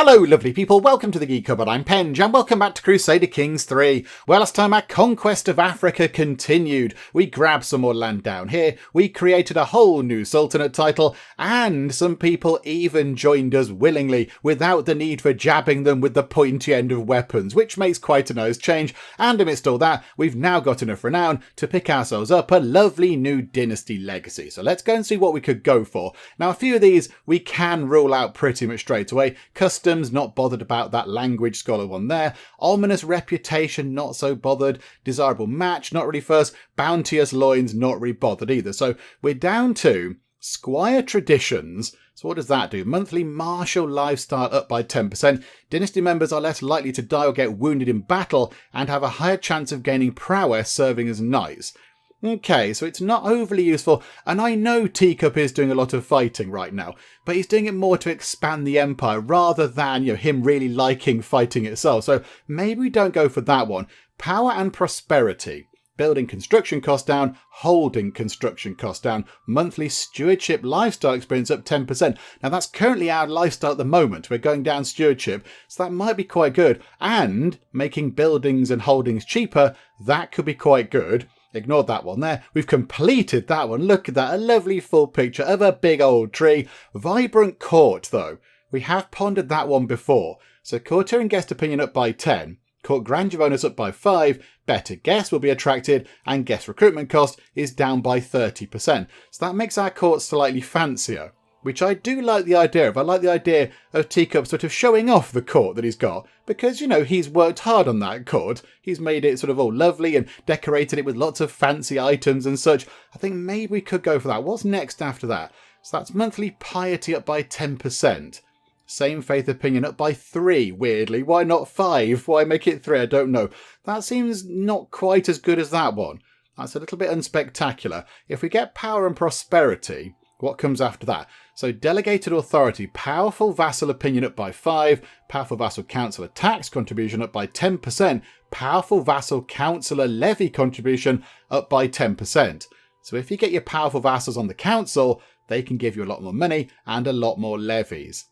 Hello lovely people, welcome to the Geek Cupboard, I'm Penge, and welcome back to Crusader Kings 3. Well, last time our conquest of Africa continued. We grabbed some more land down here, we created a whole new Sultanate title, and some people even joined us willingly, without the need for jabbing them with the pointy end of weapons, which makes quite a nice change, and amidst all that, we've now got enough renown to pick ourselves up a lovely new Dynasty legacy. So let's go and see what we could go for. Now a few of these we can rule out pretty much straight away. Customs, not bothered about that language scholar one there. Ominous reputation, not so bothered. Desirable match, not really first. Bounteous loins, not really bothered either. So we're down to Squire traditions. So what does that do? Monthly martial lifestyle up by 10%. Dynasty members are less likely to die or get wounded in battle and have a higher chance of gaining prowess serving as knights. Okay, so it's not overly useful, and I know Teacup is doing a lot of fighting right now, but he's doing it more to expand the empire rather than, him really liking fighting itself. So maybe we don't go for that one. Power and prosperity. Building construction costs down, holding construction costs down, monthly stewardship lifestyle experience up 10%. Now that's currently our lifestyle at the moment. We're going down stewardship, so that might be quite good. And making buildings and holdings cheaper, that could be quite good. Ignored that one there. We've completed that one. Look at that. A lovely full picture of a big old tree. Vibrant court, though. We have pondered that one before. So courtier and guest opinion up by 10. Court grandeur bonus up by 5. Better guests will be attracted. And guest recruitment cost is down by 30%. So that makes our court slightly fancier, which I do like the idea of. I like the idea of Teacup sort of showing off the court that he's got, because, he's worked hard on that court. He's made it sort of all lovely and decorated it with lots of fancy items and such. I think maybe we could go for that. What's next after that? So that's monthly piety up by 10%. Same faith opinion up by 3, weirdly. Why not 5? Why make it 3? I don't know. That seems not quite as good as that one. That's a little bit unspectacular. If we get power and prosperity, what comes after that? So delegated authority, powerful vassal opinion up by 5, powerful vassal councillor tax contribution up by 10%, powerful vassal councillor levy contribution up by 10%. So if you get your powerful vassals on the council, they can give you a lot more money and a lot more levies.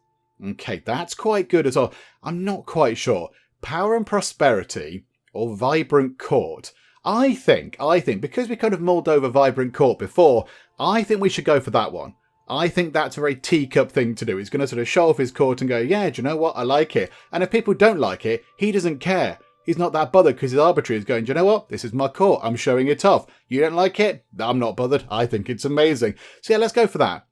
Okay, that's quite good as well. I'm not quite sure. Power and prosperity or vibrant court. I think, because we kind of mulled over vibrant court before, I think we should go for that one. I think that's a very Teacup thing to do. He's going to sort of show off his court and go, yeah, do you know what? I like it. And if people don't like it, he doesn't care. He's not that bothered because he's arbitrary. He's going, do you know what? This is my court. I'm showing it off. You don't like it? I'm not bothered. I think it's amazing. So yeah, let's go for that.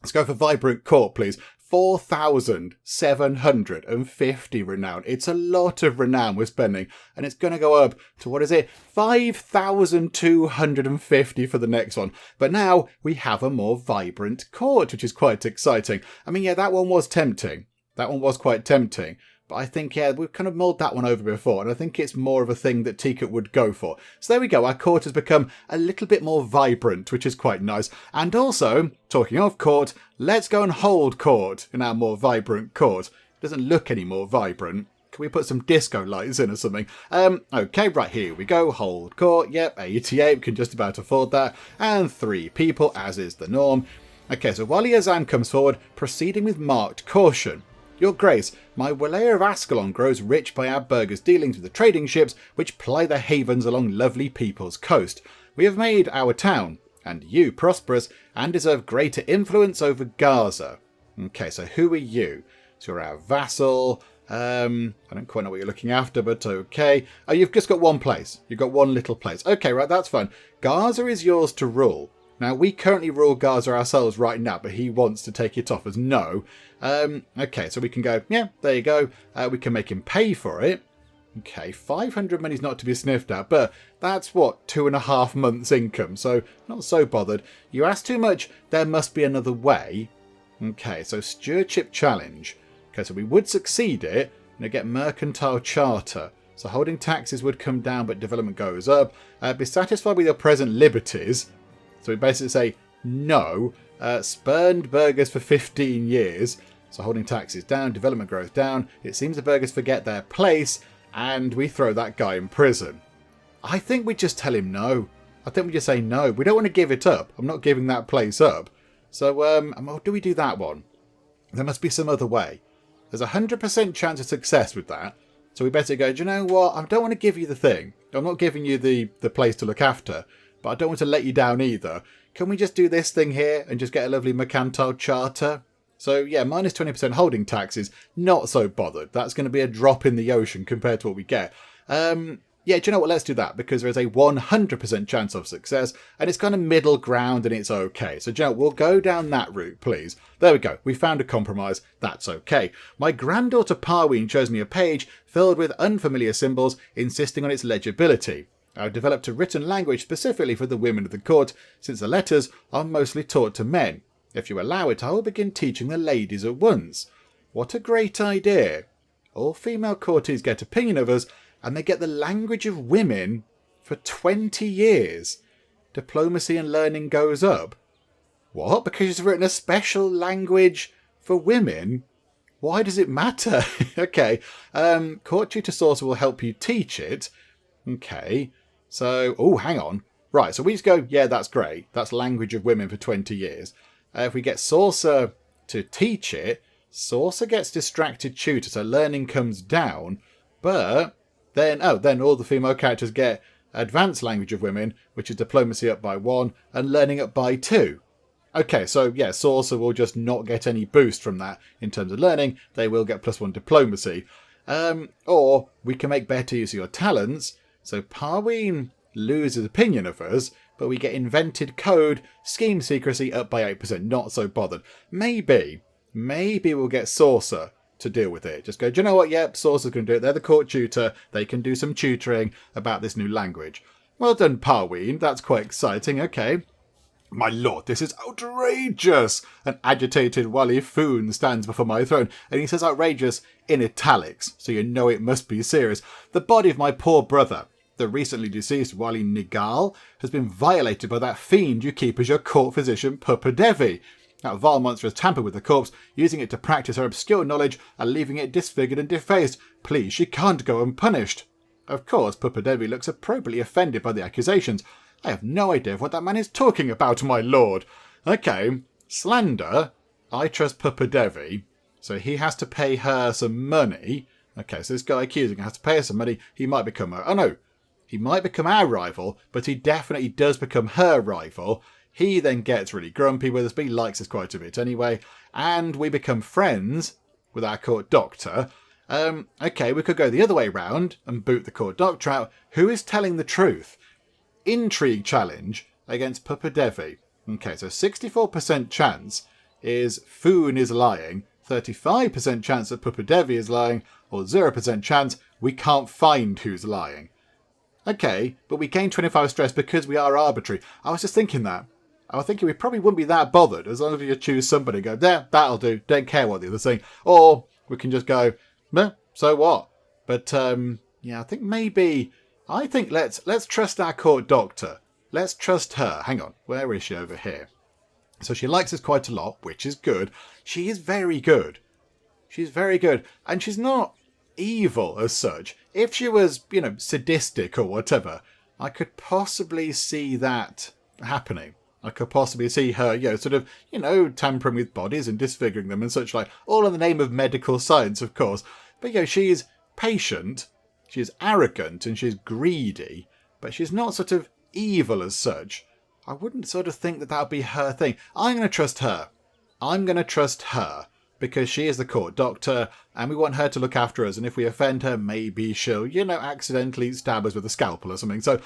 Let's go for vibrant court, please. 4,750 renown. It's a lot of renown we're spending, and it's going to go up to, 5,250 for the next one. But now we have a more vibrant court, which is quite exciting. I mean, yeah, that one was tempting. That one was quite tempting. But I think, yeah, we've kind of mulled that one over before, and I think it's more of a thing that Teacup would go for. So there we go, our court has become a little bit more vibrant, which is quite nice. And also, talking of court, let's go and hold court in our more vibrant court. It doesn't look any more vibrant. Can we put some disco lights in or something? Okay, right, here we go. Hold court, yep, 88, we can just about afford that. And 3 people, as is the norm. Okay, so Wali Azam comes forward, proceeding with marked caution. Your Grace, my Walayer of Ascalon grows rich by our burghers' dealings with the trading ships which ply their havens along lovely people's coast. We have made our town, and you, prosperous, and deserve greater influence over Gaza. Okay, so who are you? So you're our vassal. I don't quite know what you're looking after, but okay. Oh, you've just got one place. You've got one little place. Okay, right, that's fine. Gaza is yours to rule. Now, we currently rule Gaza ourselves right now, but he wants to take it off as no. Okay, so we can go, yeah, there you go. We can make him pay for it. Okay, 500 money's not to be sniffed at, but that's, 2.5 months' income, so not so bothered. You ask too much, there must be another way. Okay, so stewardship challenge. Okay, so we would succeed it, and get mercantile charter. So holding taxes would come down, but development goes up. Be satisfied with your present liberties. So we basically say no. Spurned burghers for 15 years. So holding taxes down, development growth down. It seems the burghers forget their place, and we throw that guy in prison. I think we just tell him no. I think we just say no. We don't want to give it up. I'm not giving that place up. So do we do that one? There must be some other way. There's a 100% chance of success with that. So we better go, do you know what? I don't want to give you the thing. I'm not giving you the place to look after, but I don't want to let you down either. Can we just do this thing here and just get a lovely mercantile charter? So yeah, minus 20% holding taxes, not so bothered. That's going to be a drop in the ocean compared to what we get. Yeah, do you know what? Let's do that because there is a 100% chance of success and it's kind of middle ground and it's okay. So, do you know, we'll go down that route, please. There we go. We found a compromise. That's okay. My granddaughter Parween shows me a page filled with unfamiliar symbols, insisting on its legibility. I've developed a written language specifically for the women of the court, since the letters are mostly taught to men. If you allow it, I will begin teaching the ladies at once. What a great idea. All female courtiers get opinion of us, and they get the language of women for 20 years. Diplomacy and learning goes up. What? Because she's written a special language for women? Why does it matter? Okay. Court tutor source will help you teach it. Okay. So, oh, hang on. Right, so we just go, yeah, that's great. That's language of women for 20 years. If we get Saucer to teach it, Saucer gets distracted tutor, so learning comes down. But then all the female characters get advanced language of women, which is diplomacy up by 1 and learning up by 2. Okay, so yeah, Saucer will just not get any boost from that in terms of learning. They will get +1 diplomacy. Or we can make better use of your talents. So Parween loses opinion of us, but we get invented code, scheme secrecy up by 8%. Not so bothered. Maybe we'll get Saucer to deal with it. Just go, do you know what? Yep, Saucer's going to do it. They're the court tutor. They can do some tutoring about this new language. Well done, Parween. That's quite exciting. Okay. My lord, this is outrageous! An agitated Wali Foon stands before my throne, and he says outrageous in italics, so you know it must be serious. The body of my poor brother, the recently deceased Wali Nigal, has been violated by that fiend you keep as your court physician, Pupa Devi. That vile monster has tampered with the corpse, using it to practice her obscure knowledge and leaving it disfigured and defaced. Please, she can't go unpunished. Of course, Pupa Devi looks appropriately offended by the accusations. I have no idea what that man is talking about, my lord. Okay, slander. I trust Pupa Devi, so he has to pay her some money. Okay, so this guy accusing her has to pay her some money. He might become her... Oh, no. He might become our rival, but he definitely does become her rival. He then gets really grumpy with us, but he likes us quite a bit anyway. And we become friends with our court doctor. Okay, we could go the other way round and boot the court doctor out. Who is telling the truth? Intrigue challenge against Pupa Devi. Okay, so 64% chance is Foon is lying, 35% chance that Pupa Devi is lying, or 0% chance we can't find who's lying. Okay, but we gain 25 stress because we are arbitrary. I was just thinking that. I was thinking we probably wouldn't be that bothered as long as you choose somebody and go, there, that'll do, don't care what the other's saying. Or we can just go, meh, so what? But, yeah, I think let's trust our court doctor. Let's trust her. Hang on, where is she over here? So she likes us quite a lot, which is good. She is very good. She's very good. And she's not evil as such. If she was, sadistic or whatever, I could possibly see that happening. I could possibly see her, tampering with bodies and disfiguring them and such like, all in the name of medical science, of course. But, she's patient, she's arrogant, and she's greedy, but she's not sort of evil as such. I wouldn't sort of think that would be her thing. I'm going to trust her. Because she is the court doctor, and we want her to look after us, and if we offend her, maybe she'll, accidentally stab us with a scalpel or something. So,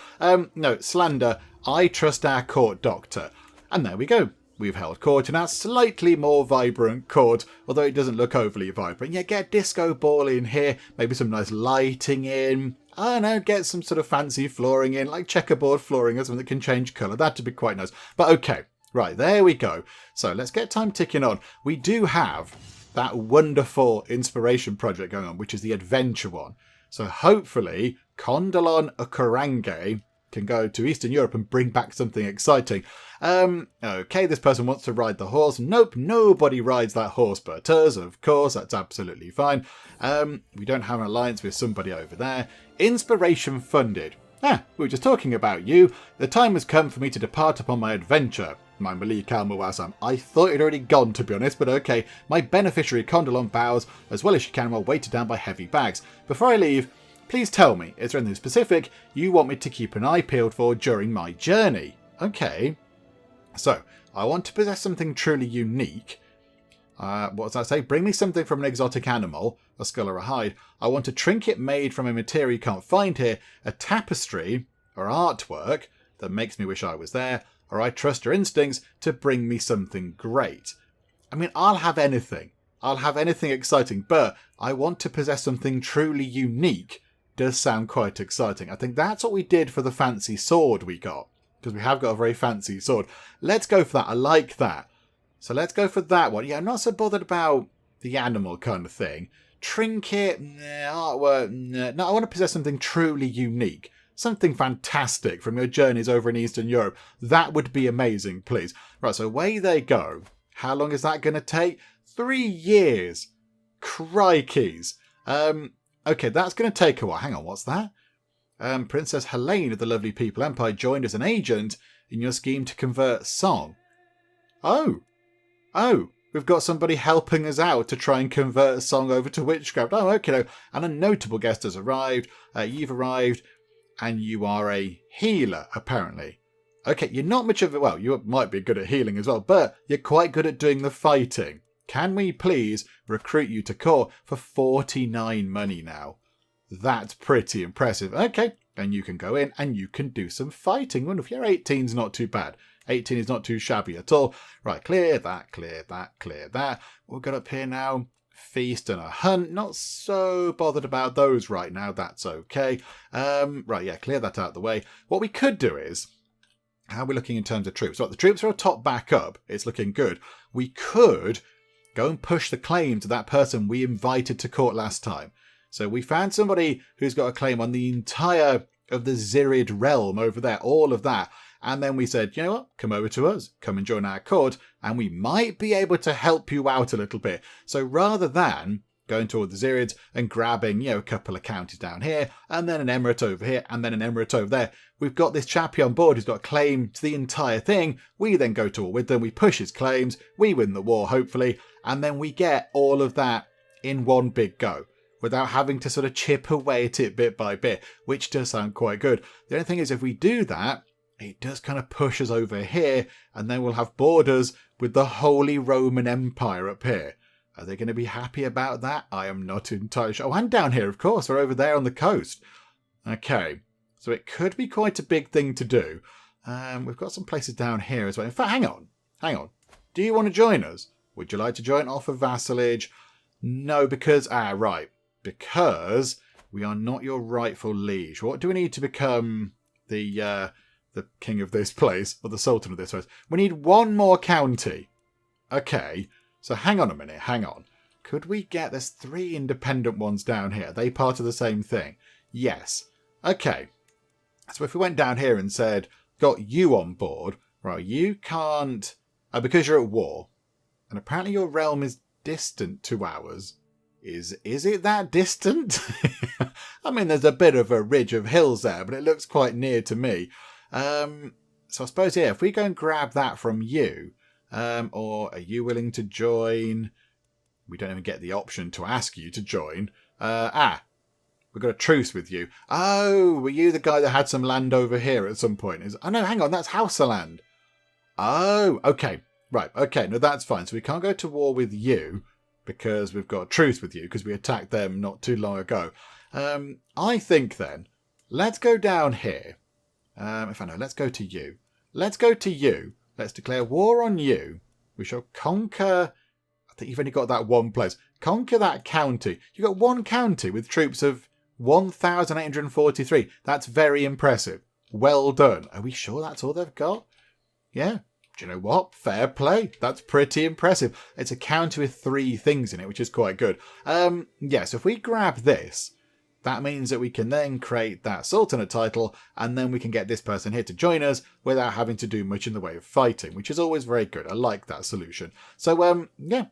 no, slander, I trust our court doctor. And there we go. We've held court in our slightly more vibrant court, although it doesn't look overly vibrant. Yeah, get a disco ball in here, maybe some nice lighting in. I don't know, get some sort of fancy flooring in, like checkerboard flooring or something that can change colour. That'd be quite nice. But okay. Right, there we go. So let's get time ticking on. We do have that wonderful inspiration project going on, which is the adventure one. So hopefully Condolon Okarange can go to Eastern Europe and bring back something exciting. Okay, this person wants to ride the horse. Nope, nobody rides that horse but us, of course. That's absolutely fine. We don't have an alliance with somebody over there. Inspiration funded. We were just talking about you. The time has come for me to depart upon my adventure. my Malik Al-Muazzam. I thought it had already gone, to be honest, but okay. My beneficiary Condolon bows as well as she can while weighted down by heavy bags. Before I leave, please tell me, is there anything specific you want me to keep an eye peeled for during my journey? Okay. So, I want to possess something truly unique. What does that say? Bring me something from an exotic animal, a skull or a hide. I want a trinket made from a material you can't find here, a tapestry or artwork that makes me wish I was there, or I trust your instincts to bring me something great. I mean, I'll have anything. I'll have anything exciting, but I want to possess something truly unique. Does sound quite exciting. I think that's what we did for the fancy sword we got, because we have got a very fancy sword. Let's go for that. I like that. So let's go for that one. Yeah, I'm not so bothered about the animal kind of thing. Trinket, artwork, no, I want to possess something truly unique. Something fantastic from your journeys over in Eastern Europe. That would be amazing, please. Right, so away they go. How long is that going to take? 3 years. Crikeys. Okay, that's going to take a while. Hang on, what's that? Princess Helene of the Lovely People Empire joined as an agent in your scheme to convert Song. Oh, we've got somebody helping us out to try and convert Song over to witchcraft. Oh, okay. And a notable guest has arrived. You've arrived, and you are a healer, apparently. Okay, you're not much of a... Well, you might be good at healing as well, but you're quite good at doing the fighting. Can we please recruit you to court for 49 money now? That's pretty impressive. Okay, and you can go in and you can do some fighting. Well, if you're 18's not too bad. 18 is not too shabby at all. Right, clear that, clear that, clear that. We've got up here now, feast and a hunt. Not so bothered about those right now. That's okay. Right, yeah, clear that out of the way. What we could do is, how are we looking in terms of troops? Right, the troops are top back up. It's looking good. We could go and push the claim to that person we invited to court last time. So we found somebody who's got a claim on the entire of the Zirid realm over there, all of that. And then we said, you know what, come over to us, come and join our court, and we might be able to help you out a little bit. So rather than going toward the Zirids and grabbing, a couple of counties down here, and then an emirate over here, and then an emirate over there, we've got this chappy on board who's got a claim to the entire thing. We then go to war with them, we push his claims, we win the war, hopefully, and then we get all of that in one big go, without having to sort of chip away at it bit by bit, which does sound quite good. The only thing is, if we do that, it does kind of push us over here, and then we'll have borders with the Holy Roman Empire up here. Are they going to be happy about that? I am not entirely sure. Oh, and down here, of course. We're over there on the coast. Okay, so it could be quite a big thing to do. We've got some places down here as well. In fact, hang on. Do you want to join us? Would you like to join off of vassalage? No, because... right. Because we are not your rightful liege. What do we need to become the king of this place, or the sultan of this place? We need one more county. Okay, so hang on a minute, hang on. Could we get... There's 3 independent ones down here. Are they part of the same thing? Yes. Okay, so if we went down here and said, got you on board, right, you can't... because you're at war, and apparently your realm is distant to ours. Is it that distant? I mean, there's a bit of a ridge of hills there, but it looks quite near to me. So I suppose, yeah, if we go and grab that from you, or are you willing to join? We don't even get the option to ask you to join. We've got a truce with you. Oh, were you the guy that had some land over here at some point? Oh, no, hang on, that's Hausaland. Oh, okay, right, okay, no, that's fine. So we can't go to war with you because we've got a truce with you because we attacked them not too long ago. I think then, let's go down here. Let's go to you. Let's go to you. Let's declare war on you. We shall conquer... I think you've only got that one place. Conquer that county. You've got one county with troops of 1,843. That's very impressive. Well done. Are we sure that's all they've got? Yeah. Do you know what? Fair play. That's pretty impressive. It's a county with 3 things in it, which is quite good. So if we grab this... That means that we can then create that Sultanate title, and then we can get this person here to join us without having to do much in the way of fighting, which is always very good. I like that solution. So,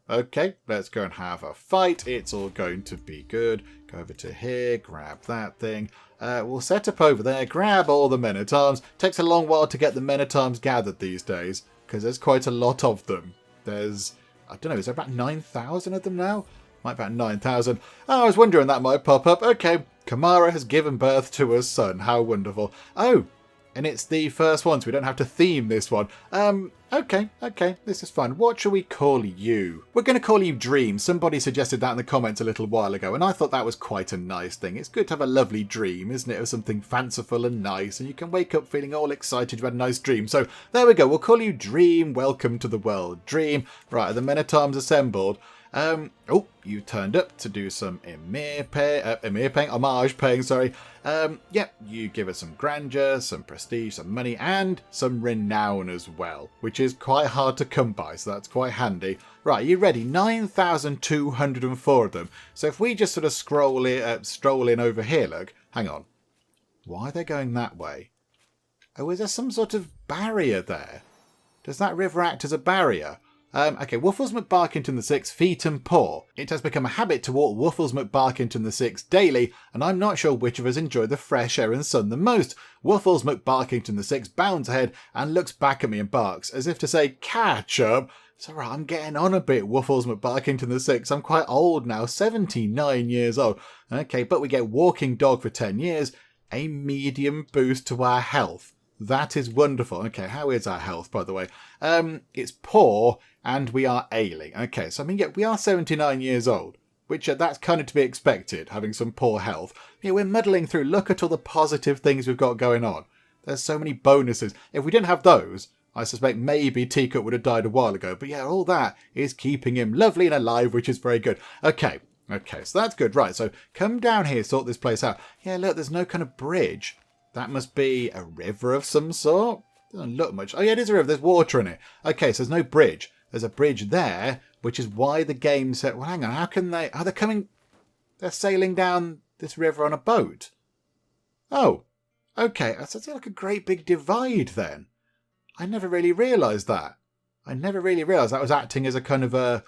okay, let's go and have a fight. It's all going to be good. Go over to here, grab that thing. We'll set up over there, grab all the men-at-arms. Takes a long while to get the men-at-arms gathered these days. because there's quite a lot of them. There's, I don't know, is there about 9,000 of them now? Might be about 9,000. Oh, I was wondering that might pop up. Okay, Kamara has given birth to a son. How wonderful. Oh, and it's the first one, so we don't have to theme this one. Okay, this is fun. What shall we call you? We're going to call you Dream. Somebody suggested that in the comments a little while ago, and I thought that was quite a nice thing. It's good to have a lovely dream, isn't it? Of something fanciful and nice, and you can wake up feeling all excited you had a nice dream. So there we go. We'll call you Dream. Welcome to the world. Dream. Right, the men at arms assembled. Oh, you turned up to do some homage paying, sorry. Yeah, you give us some grandeur, some prestige, some money, and some renown as well, which is quite hard to come by, so that's quite handy. Right, you ready? 9,204 of them. So if we just sort of stroll in over here, look, hang on. Why are they going that way? Oh, is there some sort of barrier there? Does that river act as a barrier? Okay, Wuffles McBarkington VI, feet and paw. It has become a habit to walk Wuffles McBarkington VI daily, and I'm not sure which of us enjoy the fresh air and sun the most. Wuffles McBarkington VI bounds ahead and looks back at me and barks, as if to say, catch up. It's alright, I'm getting on a bit, Wuffles McBarkington VI. I'm quite old now, 79 years old. Okay, but we get walking dog for 10 years, a medium boost to our health. That is wonderful. Okay, how is our health, by the way? It's poor, and we are ailing. Okay, so I mean, yeah, we are 79 years old, which that's kind of to be expected, having some poor health. Yeah, we're muddling through. Look at all the positive things we've got going on. There's so many bonuses. If we didn't have those, I suspect maybe Teacup would have died a while ago. But yeah, all that is keeping him lovely and alive, which is very good. Okay, so that's good. Right, so come down here, sort this place out. Yeah, look, there's no kind of bridge. That must be a river of some sort. Doesn't look much. Oh yeah, it is a river. There's water in it. Okay, so there's no bridge. There's a bridge there, which is why the game said, well, hang on, how can they... Are they coming... They're sailing down this river on a boat. Oh, okay. That's like a great big divide then. I never really realised that. I never really realised that was acting as a kind of a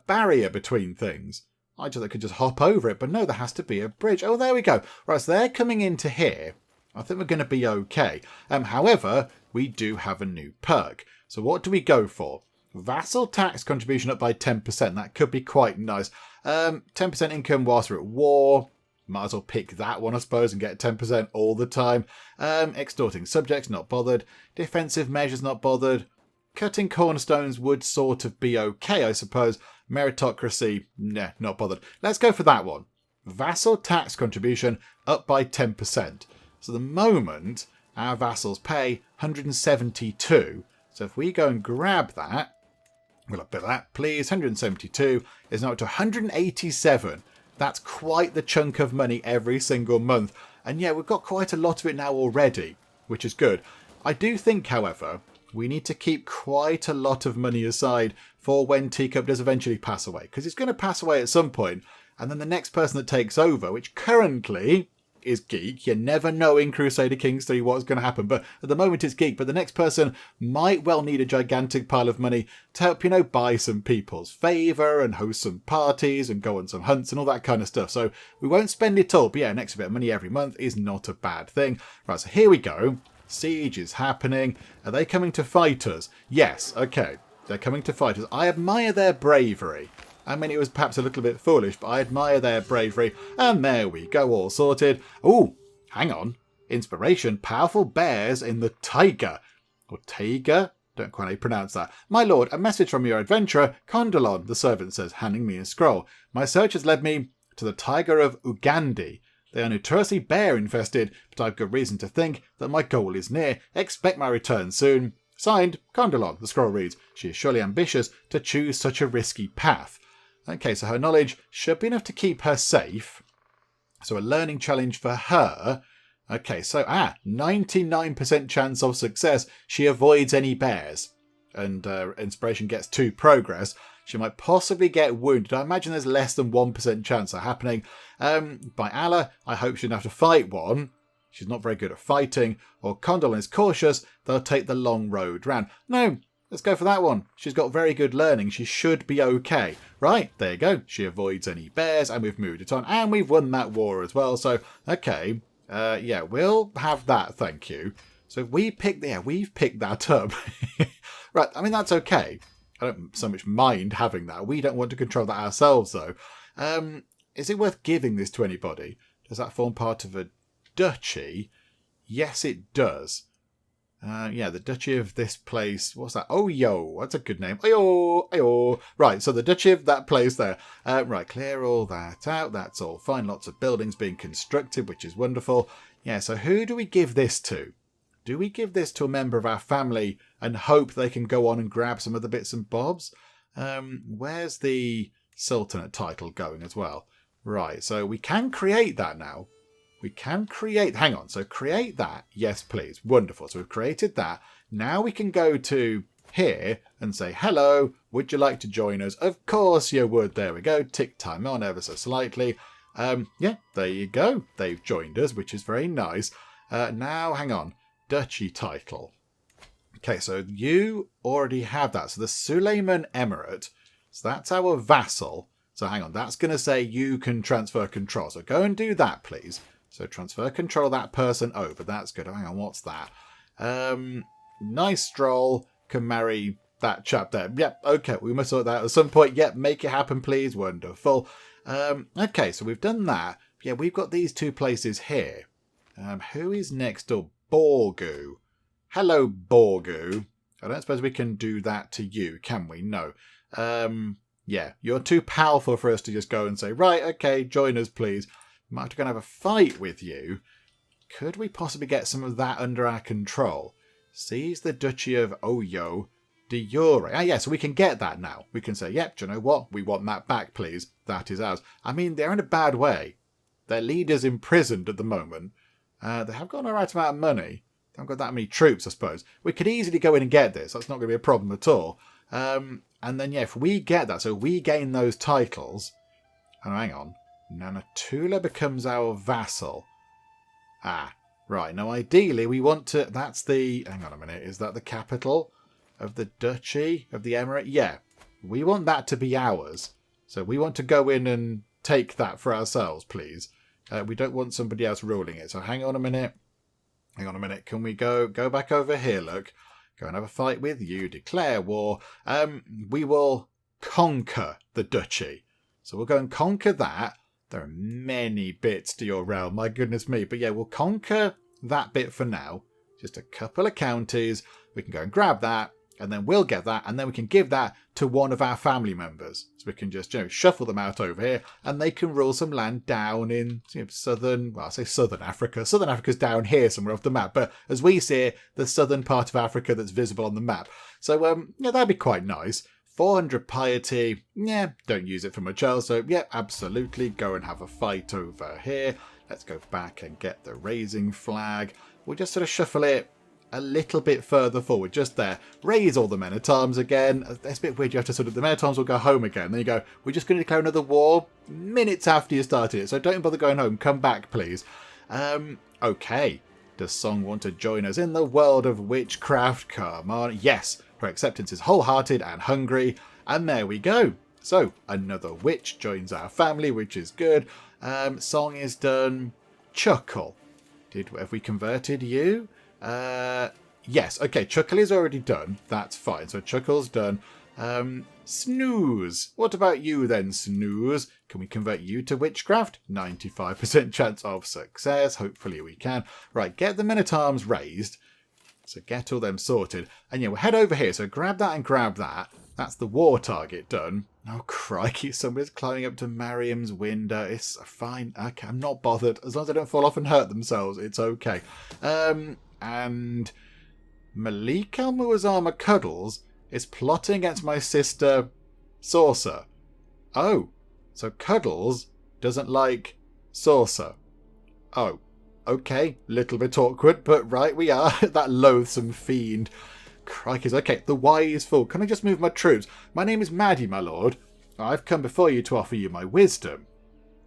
barrier between things. I just could just hop over it, but no, there has to be a bridge. Oh, there we go. Right, so they're coming into here. I think we're going to be okay. However, we do have a new perk. So what do we go for? Vassal tax contribution up by 10%. That could be quite nice. 10% income whilst we're at war. Might as well pick that one, I suppose, and get 10% all the time. Extorting subjects, not bothered. Defensive measures, not bothered. Cutting cornerstones would sort of be okay, I suppose. Meritocracy, nah, not bothered. Let's go for that one. Vassal tax contribution up by 10%. So the moment our vassals pay 172. So if we go and grab that, we'll up that, please. 172 is now up to 187. That's quite the chunk of money every single month. And yeah, we've got quite a lot of it now already, which is good. I do think, however, we need to keep quite a lot of money aside for when Teacup does eventually pass away. Because he's going to pass away at some point, and then the next person that takes over, which currently is Geek. You never know in Crusader Kings 3 what's going to happen, but at the moment it's Geek. But the next person might well need a gigantic pile of money to help, buy some people's favour and host some parties and go on some hunts and all that kind of stuff. So we won't spend it all, but yeah, an extra bit of money every month is not a bad thing. Right, so here we go. Siege is happening. Are they coming to fight us? Yes, okay. They're coming to fight us. I admire their bravery. I mean, it was perhaps a little bit foolish, but I admire their bravery. And there we go, all sorted. Ooh, hang on. Inspiration, powerful bears in the taiga. Or taiga? Don't quite know how you pronounce that. My lord, a message from your adventurer, Condolon, the servant says, handing me a scroll. My search has led me to the taiga of Ugandi. They are notoriously bear-infested, but I've good reason to think that my goal is near. Expect my return soon. Signed, Condolon, the scroll reads. She is surely ambitious to choose such a risky path. Okay, so her knowledge should be enough to keep her safe. So a learning challenge for her. Okay, so 99% chance of success. She avoids any bears. And inspiration gets 2 progress. She might possibly get wounded. I imagine there's less than 1% chance of happening. By Allah, I hope she doesn't have to fight one. She's not very good at fighting. Or Condolon is cautious. They'll take the long road round. No. Let's go for that one. She's got very good learning. She should be okay. Right, there you go. She avoids any bears, and we've moved it on. And we've won that war as well. So, okay. Yeah, we'll have that, thank you. So we've picked that up. Right, I mean, that's okay. I don't so much mind having that. We don't want to control that ourselves, though. Is it worth giving this to anybody? Does that form part of a duchy? Yes, it does. Yeah, the Duchy of this place. What's that? Oh, yo. That's a good name. Ayo, ayo. Right, so the Duchy of that place there. Right, clear all that out. That's all fine. Lots of buildings being constructed, which is wonderful. Yeah, so who do we give this to? Do we give this to a member of our family and hope they can go on and grab some of the bits and bobs? Where's the Sultanate title going as well? Right, so we can create that now. We can create, hang on, so create that. Yes, please. Wonderful. So we've created that. Now we can go to here and say, hello, would you like to join us? Of course you would. There we go. Tick time on ever so slightly. Yeah, there you go. They've joined us, which is very nice. Now, hang on. Duchy title. Okay, so you already have that. So the Suleiman Emirate, so that's our vassal. So hang on, that's going to say you can transfer control. So go and do that, please. So transfer control that person over. That's good. Hang on, what's that? Nice stroll. Can marry that chap there. Yep, okay. We must sort that out at some point. Yep, make it happen, please. Wonderful. Okay, so we've done that. Yeah, we've got these two places here. Who is next door? Borgu. Hello, Borgu. I don't suppose we can do that to you, can we? No. Yeah, you're too powerful for us to just go and say, right, okay, join us, please. Might have to go and have a fight with you. Could we possibly get some of that under our control? Seize the Duchy of Oyo de Jure. Ah, yeah, so we can get that now. We can say, yep, do you know what? We want that back, please. That is ours. I mean, they're in a bad way. Their leader's imprisoned at the moment. They have got a right amount of money. They haven't got that many troops, I suppose. We could easily go in and get this. That's not going to be a problem at all. And then, yeah, if we get that, so we gain those titles. Oh, hang on. Nanatula becomes our vassal. Ah, right. Now, ideally, we want to... That's the... Hang on a minute. Is that the capital of the Duchy of the Emirate? Yeah. We want that to be ours. So we want to go in and take that for ourselves, please. We don't want somebody else ruling it. So hang on a minute. Hang on a minute. Can we go back over here, look? Go and have a fight with you. Declare war. We will conquer the Duchy. So we'll go and conquer that. There are many bits to your realm, my goodness me. But yeah, we'll conquer that bit for now. Just a couple of counties. We can go and grab that, and then we'll get that, and then we can give that to one of our family members. So we can just, shuffle them out over here, and they can rule some land down in southern Africa. Southern Africa's down here somewhere off the map, but as we see it, the southern part of Africa that's visible on the map. So, yeah, that'd be quite nice. 400 piety, yeah, don't use it for much else, so yeah, absolutely, go and have a fight over here. Let's go back and get the raising flag. We'll just sort of shuffle it a little bit further forward, just there. Raise all the men-at-arms again. It's a bit weird, you have to the men-at-arms will go home again. Then you go, we're just going to declare another war minutes after you started it, so don't bother going home, come back please. Okay, does Song want to join us in the world of witchcraft? Come on, yes. Her acceptance is wholehearted and hungry. And there we go. So, another witch joins our family, which is good. Song is done. Chuckle. Have we converted you? Yes. Okay, Chuckle is already done. That's fine. So, Chuckle's done. Snooze. What about you then, Snooze? Can we convert you to witchcraft? 95% chance of success. Hopefully we can. Right, get the men-at-arms raised. So get all them sorted. And yeah, we'll head over here. So grab that and grab that. That's the war target done. Oh, crikey. Somebody's climbing up to Mariam's window. It's fine. Okay, I'm not bothered. As long as they don't fall off and hurt themselves, it's okay. And Malik Al-Muazzam Cuddles is plotting against my sister Saucer. Oh, so Cuddles doesn't like Saucer. Oh. Okay, little bit awkward, but right we are. That loathsome fiend. Crikey. Okay, the wise fool. Can I just move my troops? My name is Maddie, my lord. I've come before you to offer you my wisdom.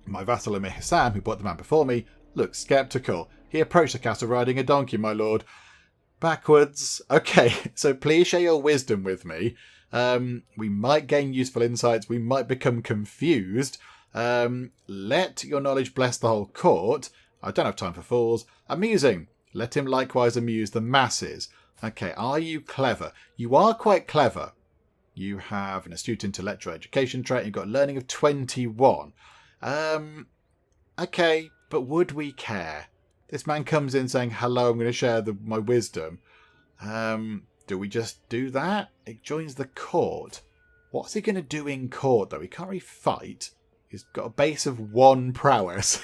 My vassal Amir Hassan, who brought the man before me, looks sceptical. He approached the castle riding a donkey, my lord. Backwards. Okay, so please share your wisdom with me. We might gain useful insights. We might become confused. Let your knowledge bless the whole court. I don't have time for fools. Amusing. Let him likewise amuse the masses. Okay, are you clever? You are quite clever. You have an astute intellectual education trait. You've got learning of 21. Okay, but would we care? This man comes in saying, hello, I'm going to share my wisdom. Do we just do that? It joins the court. What's he going to do in court, though? He can't really fight. He's got a base of 1 prowess.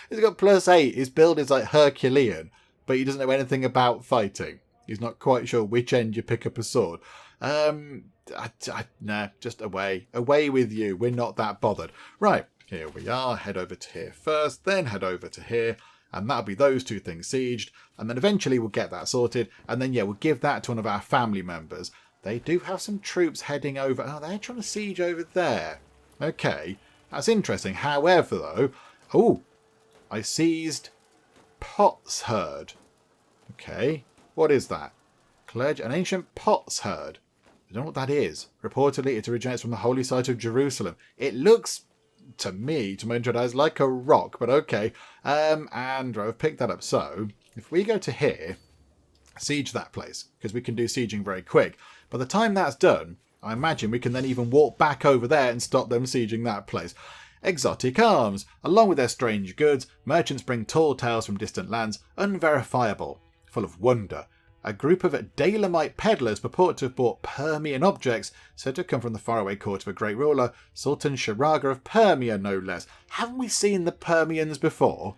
He's got +8. His build is like Herculean, but he doesn't know anything about fighting. He's not quite sure which end you pick up a sword. Nah, just away. Away with you. We're not that bothered. Right, here we are. Head over to here first, then head over to here. And that'll be those 2 things sieged. And then eventually we'll get that sorted. And then, yeah, we'll give that to one of our family members. They do have some troops heading over. Oh, they're trying to siege over there. Okay, that's interesting. However, though... Oh, I seized Potsherd. Okay, what is that? Clergy, an ancient potsherd. I don't know what that is. Reportedly, it originates from the holy site of Jerusalem. It looks... to me, to my injured eyes, like a rock, but okay. And I've picked that up. So, if we go to here, siege that place, because we can do sieging very quick. By the time that's done, I imagine we can then even walk back over there and stop them sieging that place. Exotic arms. Along with their strange goods, merchants bring tall tales from distant lands, unverifiable, full of wonder. A group of Dalamite peddlers purport to have bought Permian objects, said to come from the faraway court of a great ruler, Sultan Sharaga of Permia, no less. Haven't we seen the Permians before?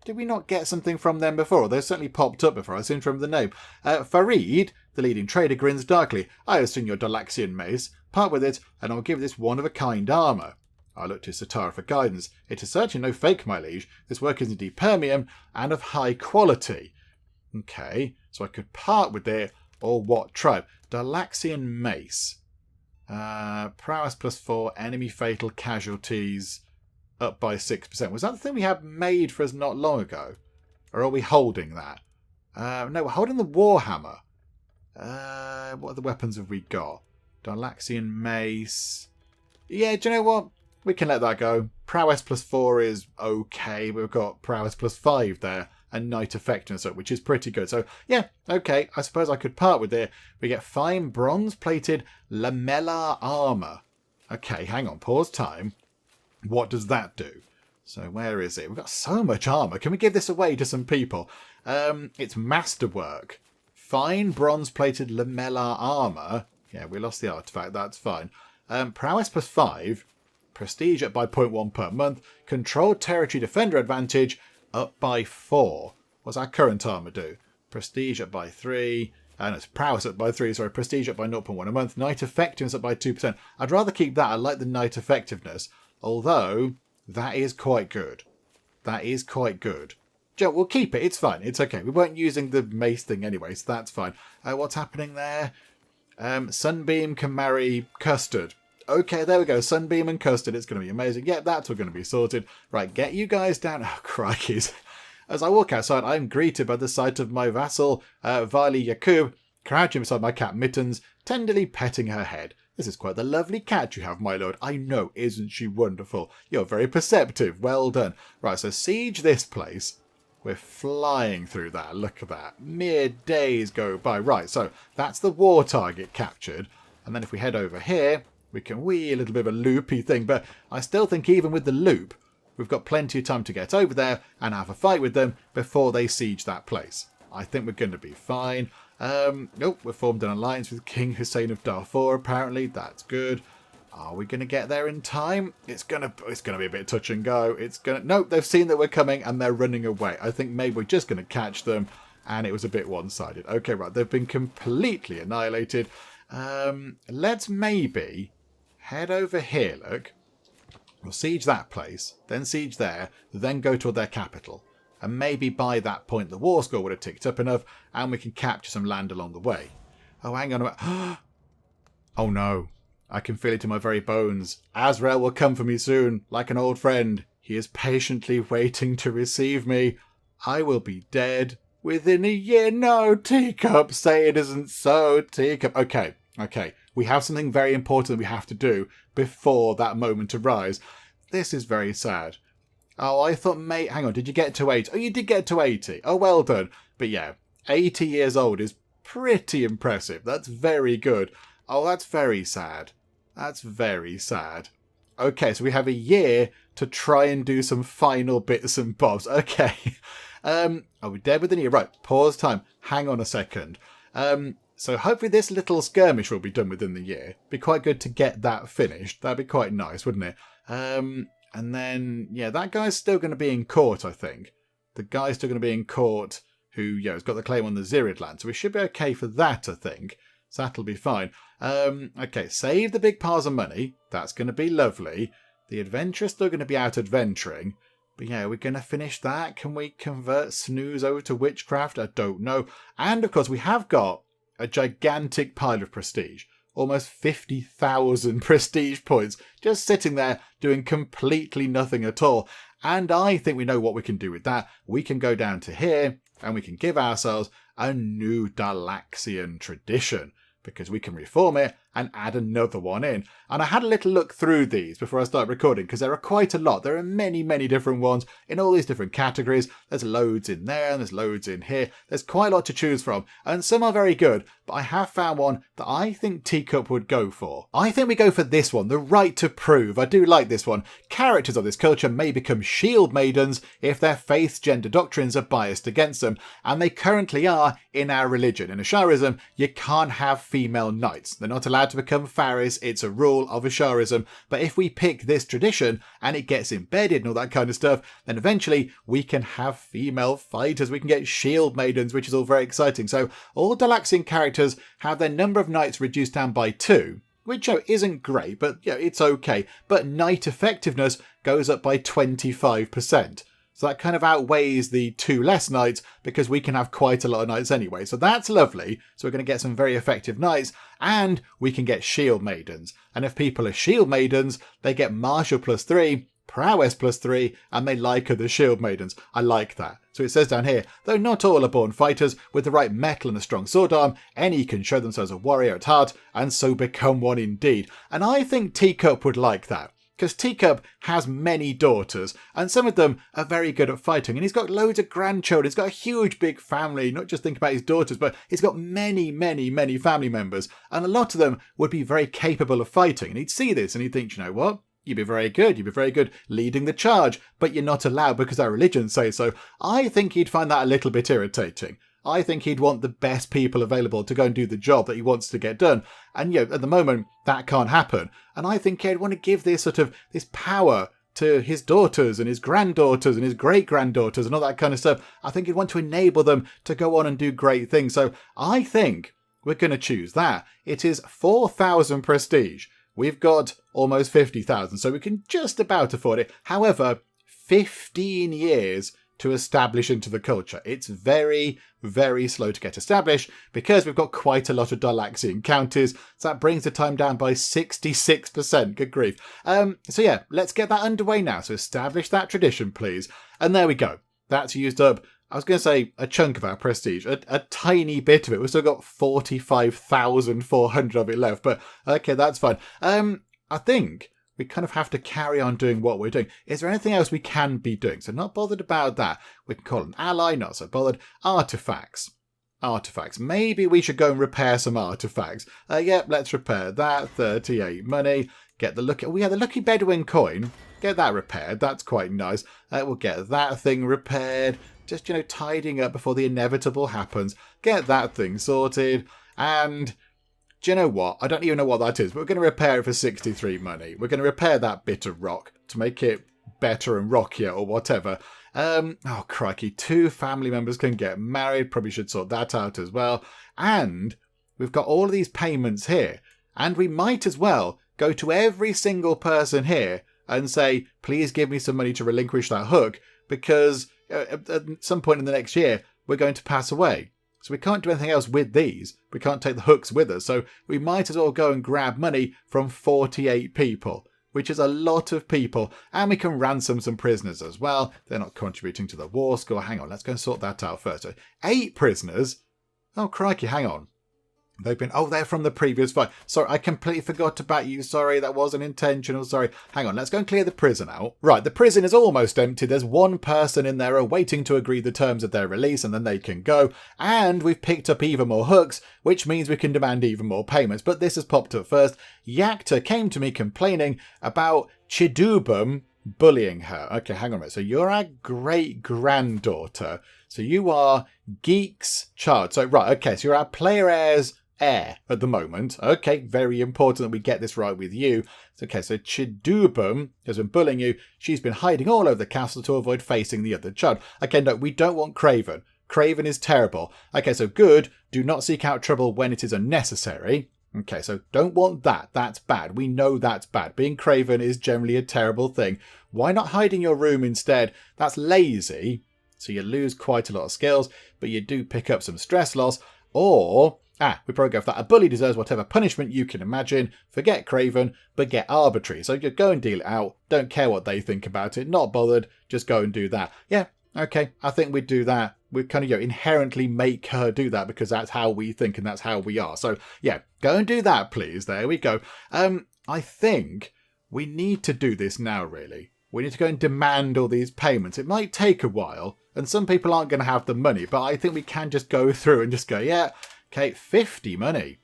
Did we not get something from them before? They certainly popped up before. I seem to remember the name. Farid, the leading trader, grins darkly. I have seen your Dalaxian mace. Part with it, and I'll give this one-of-a-kind armour. I look to Satara for guidance. It is certainly no fake, my liege. This work is indeed Permium, and of high quality. Okay, so I could part with it, or what tribe? Dalaxian mace. Prowess +4, enemy fatal casualties up by 6%. Was that the thing we had made for us not long ago? Or are we holding that? No, we're holding the Warhammer. What other weapons have we got? Dalaxian mace. Yeah, do you know what? We can let that go. Prowess +4 is okay. We've got Prowess +5 there. And Knight Effectiveness up, which is pretty good. So, yeah, okay. I suppose I could part with it. We get fine bronze-plated lamellar armour. Okay, hang on. Pause time. What does that do? So, where is it? We've got so much armour. Can we give this away to some people? It's masterwork. Fine bronze-plated lamellar armour. Yeah, we lost the artifact. That's fine. Prowess +5. Prestige up by 0.1 per month. Controlled territory defender advantage up by 4. What's our current armour do? Prestige up by 3. No, it's prowess up by 3. Sorry, prestige up by 0.1 a month. Knight effectiveness up by 2%. I'd rather keep that. I like the knight effectiveness. Although, that is quite good. That is quite good. Joe, we'll keep it. It's fine. It's okay. We weren't using the mace thing anyway, so that's fine. What's happening there? Sunbeam can marry Custard. Okay, there we go. Sunbeam and Custard. It's going to be amazing. Yeah, that's all going to be sorted. Right, get you guys down. Oh, crikeys. As I walk outside, I am greeted by the sight of my vassal, Vali Yakub, crouching beside my cat Mittens, tenderly petting her head. This is quite the lovely cat you have, my lord. I know, isn't she wonderful? You're very perceptive. Well done. Right, so siege this place. We're flying through that. Look at that. Mere days go by. Right, so that's the war target captured. And then if we head over here, we can wee a little bit of a loopy thing, but I still think even with the loop, we've got plenty of time to get over there and have a fight with them before they siege that place. I think we're going to be fine. Nope, we've formed an alliance with King Hussein of Darfur, apparently. That's good. Are we going to get there in time? It's gonna be a bit touch and go. Nope, they've seen that we're coming and they're running away. I think maybe we're just going to catch them, and it was a bit one-sided. Okay, right, they've been completely annihilated. Let's maybe head over here, look. We'll siege that place, then siege there, then go to their capital. And maybe by that point the war score would have ticked up enough and we can capture some land along the way. Oh, hang on a minute. Oh no. I can feel it in my very bones. Azrael will come for me soon, like an old friend. He is patiently waiting to receive me. I will be dead within a year. No, Teacup, say it isn't so, Teacup. Okay. We have something very important that we have to do before that moment arrives. This is very sad. Oh, I thought, mate, hang on, did you get to 80? Oh, you did get to 80. Oh, well done. But yeah, 80 years old is pretty impressive. That's very good. Oh, that's very sad. That's very sad. Okay, so we have a year to try and do some final bits and bobs. Okay. Are we dead within a year? Right, pause time. Hang on a second. So hopefully this little skirmish will be done within the year. Be quite good to get that finished. That'd be quite nice, wouldn't it? And then, yeah, that guy's still going to be in court, I think. The guy's still going to be in court who, yeah, has got the claim on the Zirid land. So we should be okay for that, I think. So that'll be fine. Okay, save the big piles of money. That's going to be lovely. The adventurer's still going to be out adventuring. But yeah, we're going to finish that. Can we convert snooze over to witchcraft? I don't know. And of course, we have got a gigantic pile of prestige. Almost 50,000 prestige points. Just sitting there doing completely nothing at all. And I think we know what we can do with that. We can go down to here and we can give ourselves a new Dalaxian tradition. Because we can reform it and add another one in. And I had a little look through these before I start recording because there are quite a lot. There are many, many different ones in all these different categories. There's loads in there and there's loads in here. There's quite a lot to choose from. And some are very good, but I have found one that I think Teacup would go for. I think we go for this one, the right to prove. I do like this one. Characters of this culture may become shield maidens if their faith's gender doctrines are biased against them. And they currently are in our religion. In Asharism, you can't have female knights. They're not allowed to become Faris. It's a rule of Asharism. But if we pick this tradition and it gets embedded and all that kind of stuff, then eventually we can have female fighters. We can get shield maidens, which is all very exciting. So all Dalaxian characters have their number of knights reduced down by 2. Which isn't great, but it's okay. But knight effectiveness goes up by 25%. So that kind of outweighs the 2 less knights because we can have quite a lot of knights anyway. So that's lovely. So we're going to get some very effective knights and we can get shield maidens. And if people are shield maidens, they get martial +3, prowess +3, and they like other shield maidens. I like that. So it says down here, though not all are born fighters, with the right mettle and a strong sword arm, any can show themselves a warrior at heart and so become one indeed. And I think Teacup would like that. Because Teacup has many daughters, and some of them are very good at fighting, and he's got loads of grandchildren, he's got a huge big family, not just think about his daughters, but he's got many, many, many family members, and a lot of them would be very capable of fighting, and he'd see this and he'd think, you know what? You'd be very good leading the charge, but you're not allowed because our religion says so. I think he'd find that a little bit irritating. I think he'd want the best people available to go and do the job that he wants to get done. And, at the moment, that can't happen. And I think he'd want to give this this power to his daughters and his granddaughters and his great-granddaughters and all that kind of stuff. I think he'd want to enable them to go on and do great things. So I think we're going to choose that. It is 4,000 prestige. We've got almost 50,000, so we can just about afford it. However, 15 years to establish into the culture. It's very, very slow to get established because we've got quite a lot of Dalaxian counties. So that brings the time down by 66%. Good grief. So yeah, let's get that underway now. So establish that tradition, please. And there we go. That's used up, I was going to say a chunk of our prestige, a tiny bit of it. We've still got 45,400 of it left, but okay, that's fine. I think we kind of have to carry on doing what we're doing. Is there anything else we can be doing? So not bothered about that. We can call an ally, not so bothered. Artifacts. Maybe we should go and repair some artifacts. Yep, let's repair that. 38 money. Get the lucky... Oh, yeah, the lucky Bedouin coin. Get that repaired. That's quite nice. We'll get that thing repaired. Just, tidying up before the inevitable happens. Get that thing sorted. And... do you know what? I don't even know what that is, but we're going to repair it for 63 money. We're going to repair that bit of rock to make it better and rockier or whatever. Oh, crikey. 2 family members can get married. Probably should sort that out as well. And we've got all of these payments here. And we might as well go to every single person here and say, please give me some money to relinquish that hook because at some point in the next year, we're going to pass away. So we can't do anything else with these. We can't take the hooks with us. So we might as well go and grab money from 48 people, which is a lot of people. And we can ransom some prisoners as well. They're not contributing to the war score. Hang on, let's go and sort that out first. So 8 prisoners. Oh, crikey, hang on. They've been... Oh, they're from the previous fight. Sorry, I completely forgot about you. Sorry, that wasn't intentional. Sorry. Hang on, let's go and clear the prison out. Right, the prison is almost empty. There's one person in there awaiting to agree the terms of their release, and then they can go. And we've picked up even more hooks, which means we can demand even more payments. But this has popped up first. Yakta came to me complaining about Chidubum bullying her. Okay, hang on a minute. So you're our great-granddaughter. So you are Geek's child. So, right, okay, so you're our player heir's heir at the moment. Okay, very important that we get this right with you. Okay, so Chidubum has been bullying you. She's been hiding all over the castle to avoid facing the other child. Okay, no, we don't want Craven. Craven is terrible. Okay, so good. Do not seek out trouble when it is unnecessary. Okay, so don't want that. That's bad. We know that's bad. Being Craven is generally a terrible thing. Why not hide in your room instead? That's lazy. So you lose quite a lot of skills, but you do pick up some stress loss. Or... we probably go for that. A bully deserves whatever punishment you can imagine. Forget Craven, but get arbitrary. So you go and deal it out. Don't care what they think about it. Not bothered. Just go and do that. Yeah, okay. I think we'd do that. We'd kind of inherently make her do that because that's how we think and that's how we are. So yeah, go and do that, please. There we go. I think we need to do this now, really. We need to go and demand all these payments. It might take a while, and some people aren't going to have the money, but I think we can just go through and just go, yeah, okay, 50 money.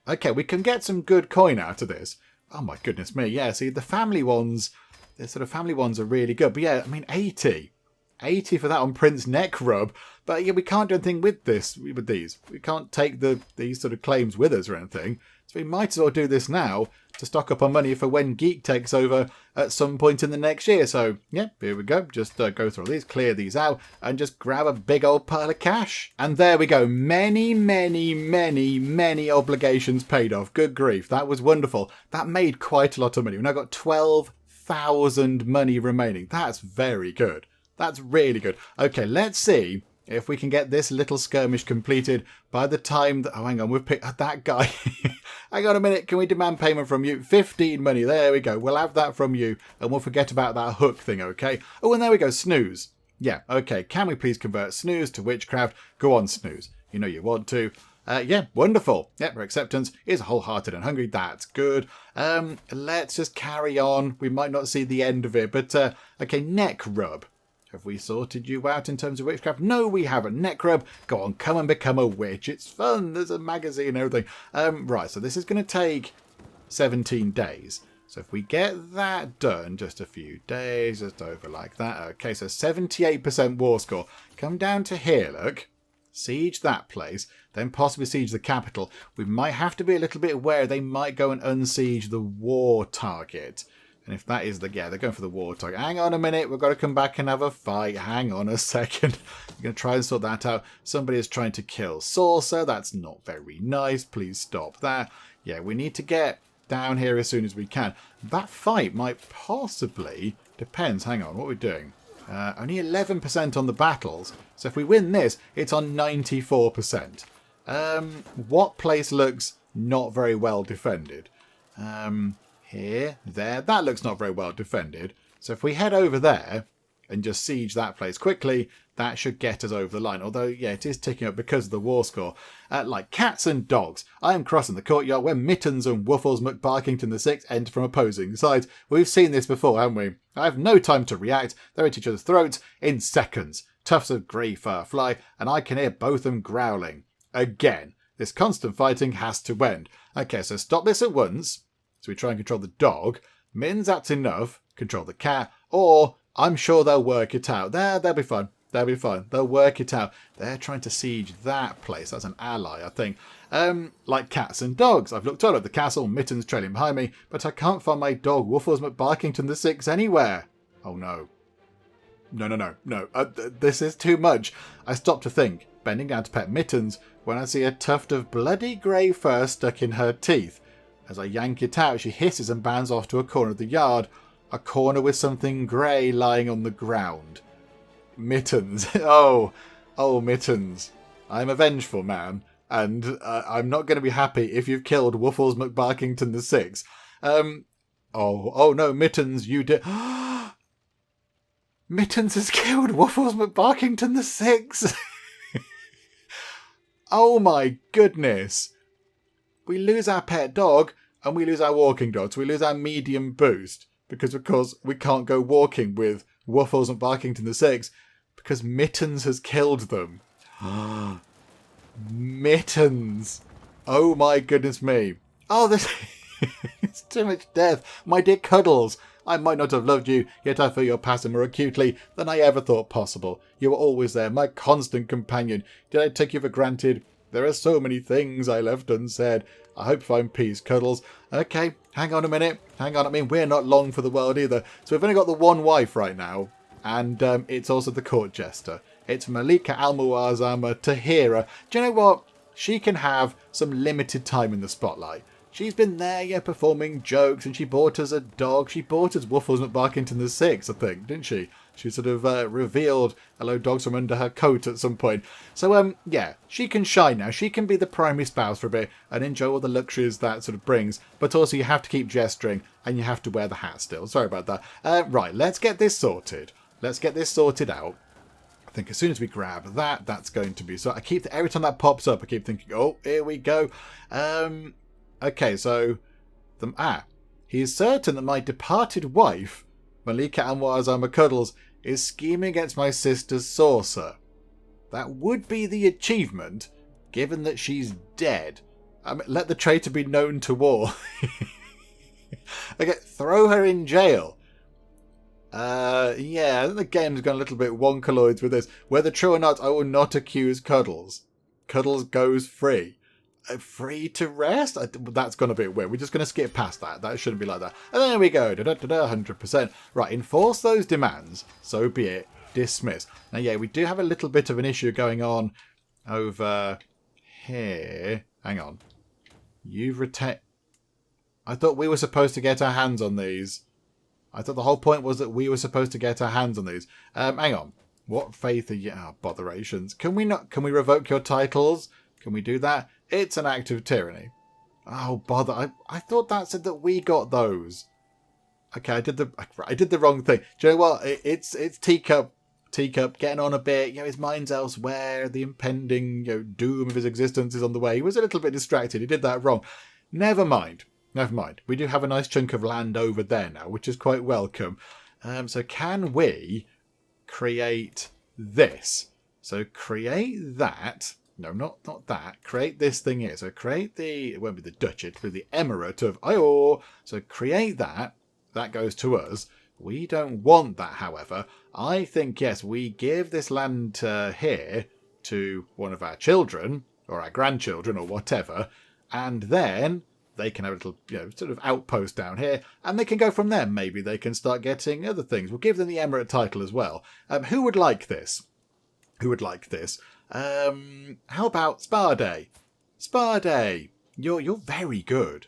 Okay, we can get some good coin out of this. Oh my goodness me, yeah, see, the family ones, the sort of family ones are really good. But yeah, I mean, 80. 80 for that on Prince Neck Rub. But yeah, we can't do anything with these. We can't take these sort of claims with us or anything. So we might as well do this now to stock up on money for when Geek takes over at some point in the next year. So yeah, here we go. Just go through all these, clear these out, and just grab a big old pile of cash. And there we go. Many, many, many, many obligations paid off. Good grief. That was wonderful. That made quite a lot of money. We've now got 12,000 money remaining. That's very good. That's really good. Okay, let's see if we can get this little skirmish completed by the time that... Oh, hang on, we've picked that guy. Hang on a minute, can we demand payment from you? 15 money, there we go. We'll have that from you, and we'll forget about that hook thing, okay? Oh, and there we go, snooze. Yeah, okay, can we please convert snooze to witchcraft? Go on, snooze. You know you want to. Yeah, wonderful. Yep, her acceptance is wholehearted and hungry. That's good. Let's just carry on. We might not see the end of it, but, okay, neck rub. Have we sorted you out in terms of witchcraft? No, we haven't. Neck rub, go on, come and become a witch. It's fun. There's a magazine and everything. Right, so this is going to take 17 days. So if we get that done, just a few days, just over like that. Okay, so 78% war score. Come down to here, look. Siege that place, then possibly siege the capital. We might have to be a little bit aware they might go and unsiege the war target. And if that is yeah, they're going for the war target. Hang on a minute, we've got to come back and have a fight. Hang on a second. I'm going to try and sort that out. Somebody is trying to kill Saucer. That's not very nice. Please stop that. Yeah, we need to get down here as soon as we can. That fight might possibly... Depends. Hang on, what are we doing? Only 11% on the battles. So if we win this, it's on 94%. What place looks not very well defended? Here, there, that looks not very well defended. So if we head over there and just siege that place quickly, that should get us over the line. Although, yeah, it is ticking up because of the war score. Like cats and dogs, I am crossing the courtyard where Mittens and Wuffles McBarkington VI enter from opposing sides. We've seen this before, haven't we? I have no time to react. They're at each other's throats in seconds. Tufts of grey fur fly, and I can hear both of them growling. Again, this constant fighting has to end. Okay, so stop this at once. So we try and control the dog. Mittens, that's enough. Control the cat. Or, I'm sure they'll work it out. They'll be fine. They'll be fine. They'll work it out. They're trying to siege that place. That's an ally, I think. Like cats and dogs. I've looked all over the castle, Mittens trailing behind me, but I can't find my dog, Wuffles McBarkington VI, anywhere. Oh, no. No. This is too much. I stop to think, bending down to pet Mittens, when I see a tuft of bloody grey fur stuck in her teeth. As I yank it out, she hisses and bounds off to a corner of the yard. A corner with something grey lying on the ground. Mittens. Oh, Mittens. I'm a vengeful man, and I'm not going to be happy if you've killed Wuffles McBarkington VI. Oh no, Mittens, you did... Mittens has killed Wuffles McBarkington VI. Oh my goodness. we lose our pet dog and we lose our walking dog. So we lose our medium boost because, of course, we can't go walking with Waffles and Barkington the Six because Mittens has killed them. Mittens. Oh my goodness me. Oh, this it's too much death. My dear Cuddles, I might not have loved you, yet I feel your passing more acutely than I ever thought possible. You were always there, my constant companion. Did I take you for granted? There are so many things I left unsaid. I hope you find peace, Cuddles. Okay, hang on a minute. Hang on. I mean, we're not long for the world either. So we've only got the one wife right now. And it's also the court jester. It's Malik Al-Muazzam Teacup. Do you know what? She can have some limited time in the spotlight. She's been there, yeah, performing jokes, and she bought us a dog. She bought us Waffles McBarkington the Six, I think, didn't she? She sort of revealed hello dogs from under her coat at some point. So, yeah, she can shine now. She can be the primary spouse for a bit and enjoy all the luxuries that sort of brings. But also you have to keep gesturing and you have to wear the hat still. Sorry about that. Right, let's get this sorted. Let's get this sorted out. I think as soon as we grab that, that's going to be... So I keep... Every time that pops up, I keep thinking, oh, here we go. Okay, so... he is certain that my departed wife, Malika Al-Muazzam Cuddles, is scheming against my sister's saucer. That would be the achievement, given that she's dead. Let the traitor be known to war. Okay, throw her in jail. Yeah, I think the game's gone a little bit wonkaloids with this. Whether true or not, I will not accuse Cuddles. Cuddles goes free. Free to rest? That's gone a bit weird. We're just going to skip past that. That shouldn't be like that. And there we go. 100%. Right, enforce those demands. So be it. Dismiss. Now, yeah, we do have a little bit of an issue going on over here. Hang on. You've retained... I thought we were supposed to get our hands on these. I thought the whole point was that we were supposed to get our hands on these. Hang on. What faith are you... Oh, botherations. Can we revoke your titles? Can we do that? It's an act of tyranny. Oh, bother. I thought that said that we got those. Okay, I did the wrong thing. Do you know what? It's Teacup getting on a bit. You know, his mind's elsewhere. The impending, doom of his existence is on the way. He was a little bit distracted. He did that wrong. Never mind. We do have a nice chunk of land over there now, which is quite welcome. So can we create this? So create that. No, not that. Create this thing here. So create the... It won't be the duchy. It'll be the emirate of Ior. So create that. That goes to us. We don't want that, however. I think, yes, we give this land here to one of our children, or our grandchildren, or whatever, and then they can have a little, sort of outpost down here, and they can go from there. Maybe they can start getting other things. We'll give them the emirate title as well. Who would like this? How about Sparday? Sparday, you're very good.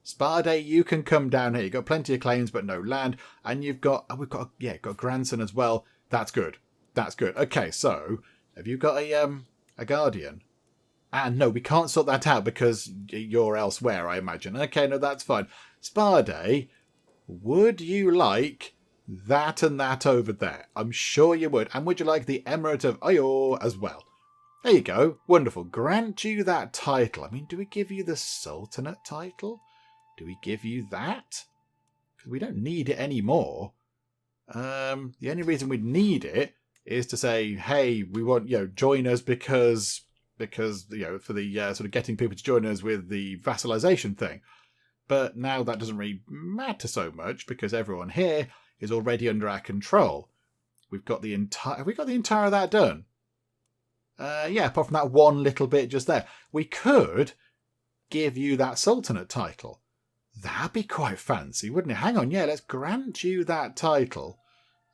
Sparday, you can come down here. You've got plenty of claims, but no land, and we've got a grandson as well. That's good. Okay, so have you got a guardian? And no, we can't sort that out because you're elsewhere, I imagine. Okay, no, that's fine. Sparday, would you like that and that over there? I'm sure you would. And would you like the Emirate of Ior as well? There you go. Wonderful. Grant you that title. I mean, do we give you the Sultanate title? Do we give you that? Because we don't need it anymore. The only reason we'd need it is to say, hey, we want, join us because for the sort of getting people to join us with the vassalization thing. But now that doesn't really matter so much because everyone here is already under our control. Have we got the entire of that done? Yeah, apart from that one little bit just there. We could give you that Sultanate title. That'd be quite fancy, wouldn't it? Hang on, yeah, let's grant you that title.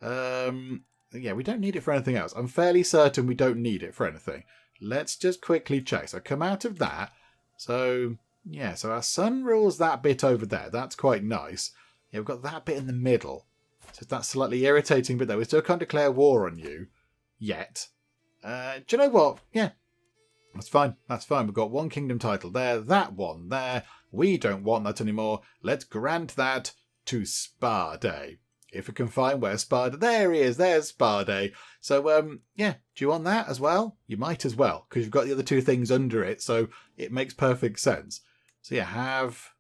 Yeah, we don't need it for anything else. I'm fairly certain we don't need it for anything. Let's just quickly check. So come out of that. So, yeah, so our son rules that bit over there. That's quite nice. Yeah, we've got that bit in the middle. So that's slightly irritating bit there. We still can't declare war on you yet. Do you know what? Yeah, that's fine. We've got one kingdom title there, that one there. We don't want that anymore. Let's grant that to Sparday. If we can find where Sparday... There he is. There's Sparday. So, yeah, do you want that as well? You might as well, because you've got the other two things under it, so it makes perfect sense. So you have,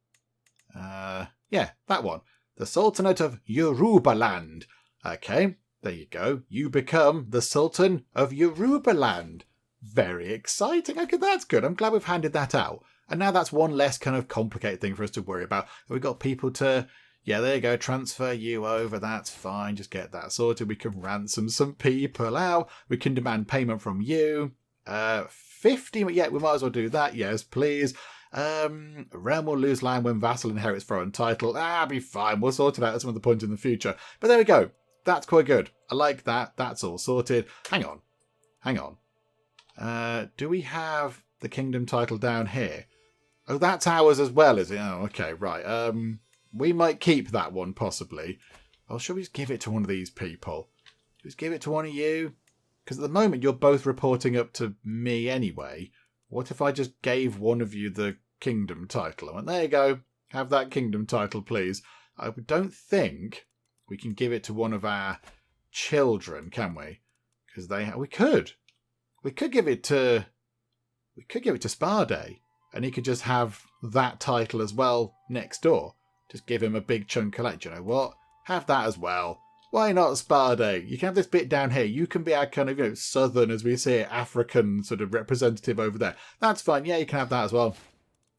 yeah, that one. The Sultanate of Yorubaland. Okay, there you go. You become the Sultan of Yorubaland. Very exciting. Okay, that's good. I'm glad we've handed that out. And now that's one less kind of complicated thing for us to worry about. We've got people to, yeah, there you go, transfer you over. That's fine. Just get that sorted. We can ransom some people out. We can demand payment from you. 50, yeah, we might as well do that. Yes, please. Realm will lose land when vassal inherits throne title. Be fine. We'll sort it out at some other point in the future. But there we go. That's quite good. I like that. That's all sorted. Hang on. Do we have the kingdom title down here? Oh, that's ours as well, is it? Oh, okay, right. We might keep that one, possibly. Or shall we just give it to one of these people? Shall we just give it to one of you? Because at the moment, you're both reporting up to me anyway. What if I just gave one of you the kingdom title? I went, there you go. Have that kingdom title, please. I don't think we can give it to one of our children, can we? Because we could. We could give it to Sparday, and he could just have that title as well next door. Just give him a big chunk of land. You know what? Have that as well. Why not Sparday? You can have this bit down here. You can be our kind of, southern, as we say, African sort of representative over there. That's fine. Yeah, you can have that as well.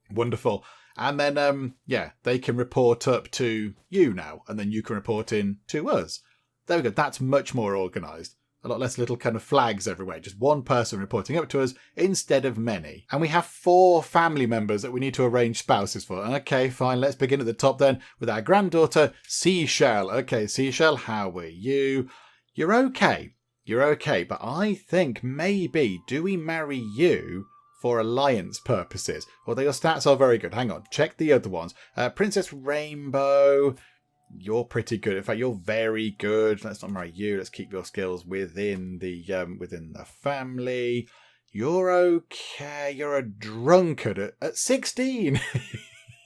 Wonderful. And then, yeah, they can report up to you now, and then you can report in to us. There we go. That's much more organised. A lot less little kind of flags everywhere. Just one person reporting up to us instead of many. And we have 4 family members that we need to arrange spouses for. Okay, fine. Let's begin at the top then with our granddaughter, Seashell. Okay, Seashell, how are you? You're okay. You're okay. But I think maybe, do we marry you for alliance purposes? Although your stats are very good. Hang on. Check the other ones. Princess Rainbow. You're pretty good. In fact, you're very good. Let's not marry you. Let's keep your skills within the family. You're okay. You're a drunkard at 16.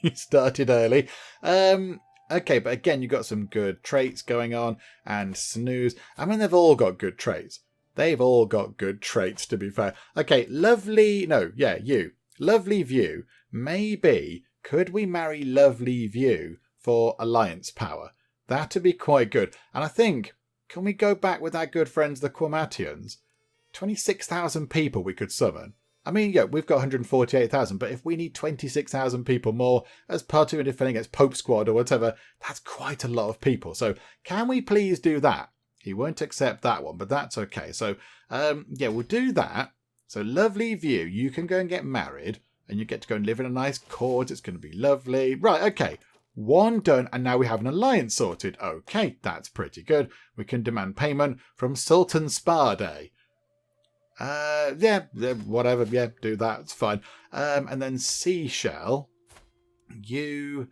You started early. Okay, but again, you've got some good traits going on. And snooze. I mean, they've all got good traits. They've all got good traits, to be fair. Okay, lovely. No, yeah, you. Lovely View. Maybe, could we marry Lovely View for alliance power? That'd be quite good. And I think, can we go back with our good friends, the Quamatians? 26,000 people we could summon. I mean, yeah, we've got 148,000, but if we need 26,000 people more as part of a defending against Pope Squad or whatever, that's quite a lot of people. So can we please do that? He won't accept that one, but that's okay. So, yeah, we'll do that. So Lovely View, you can go and get married, and you get to go and live in a nice court. It's going to be lovely. Right, okay. One done, and now we have an alliance sorted. Okay, that's pretty good. We can demand payment from Sultan Sparday. Yeah, whatever. Yeah, do that. It's fine. And then Seashell, you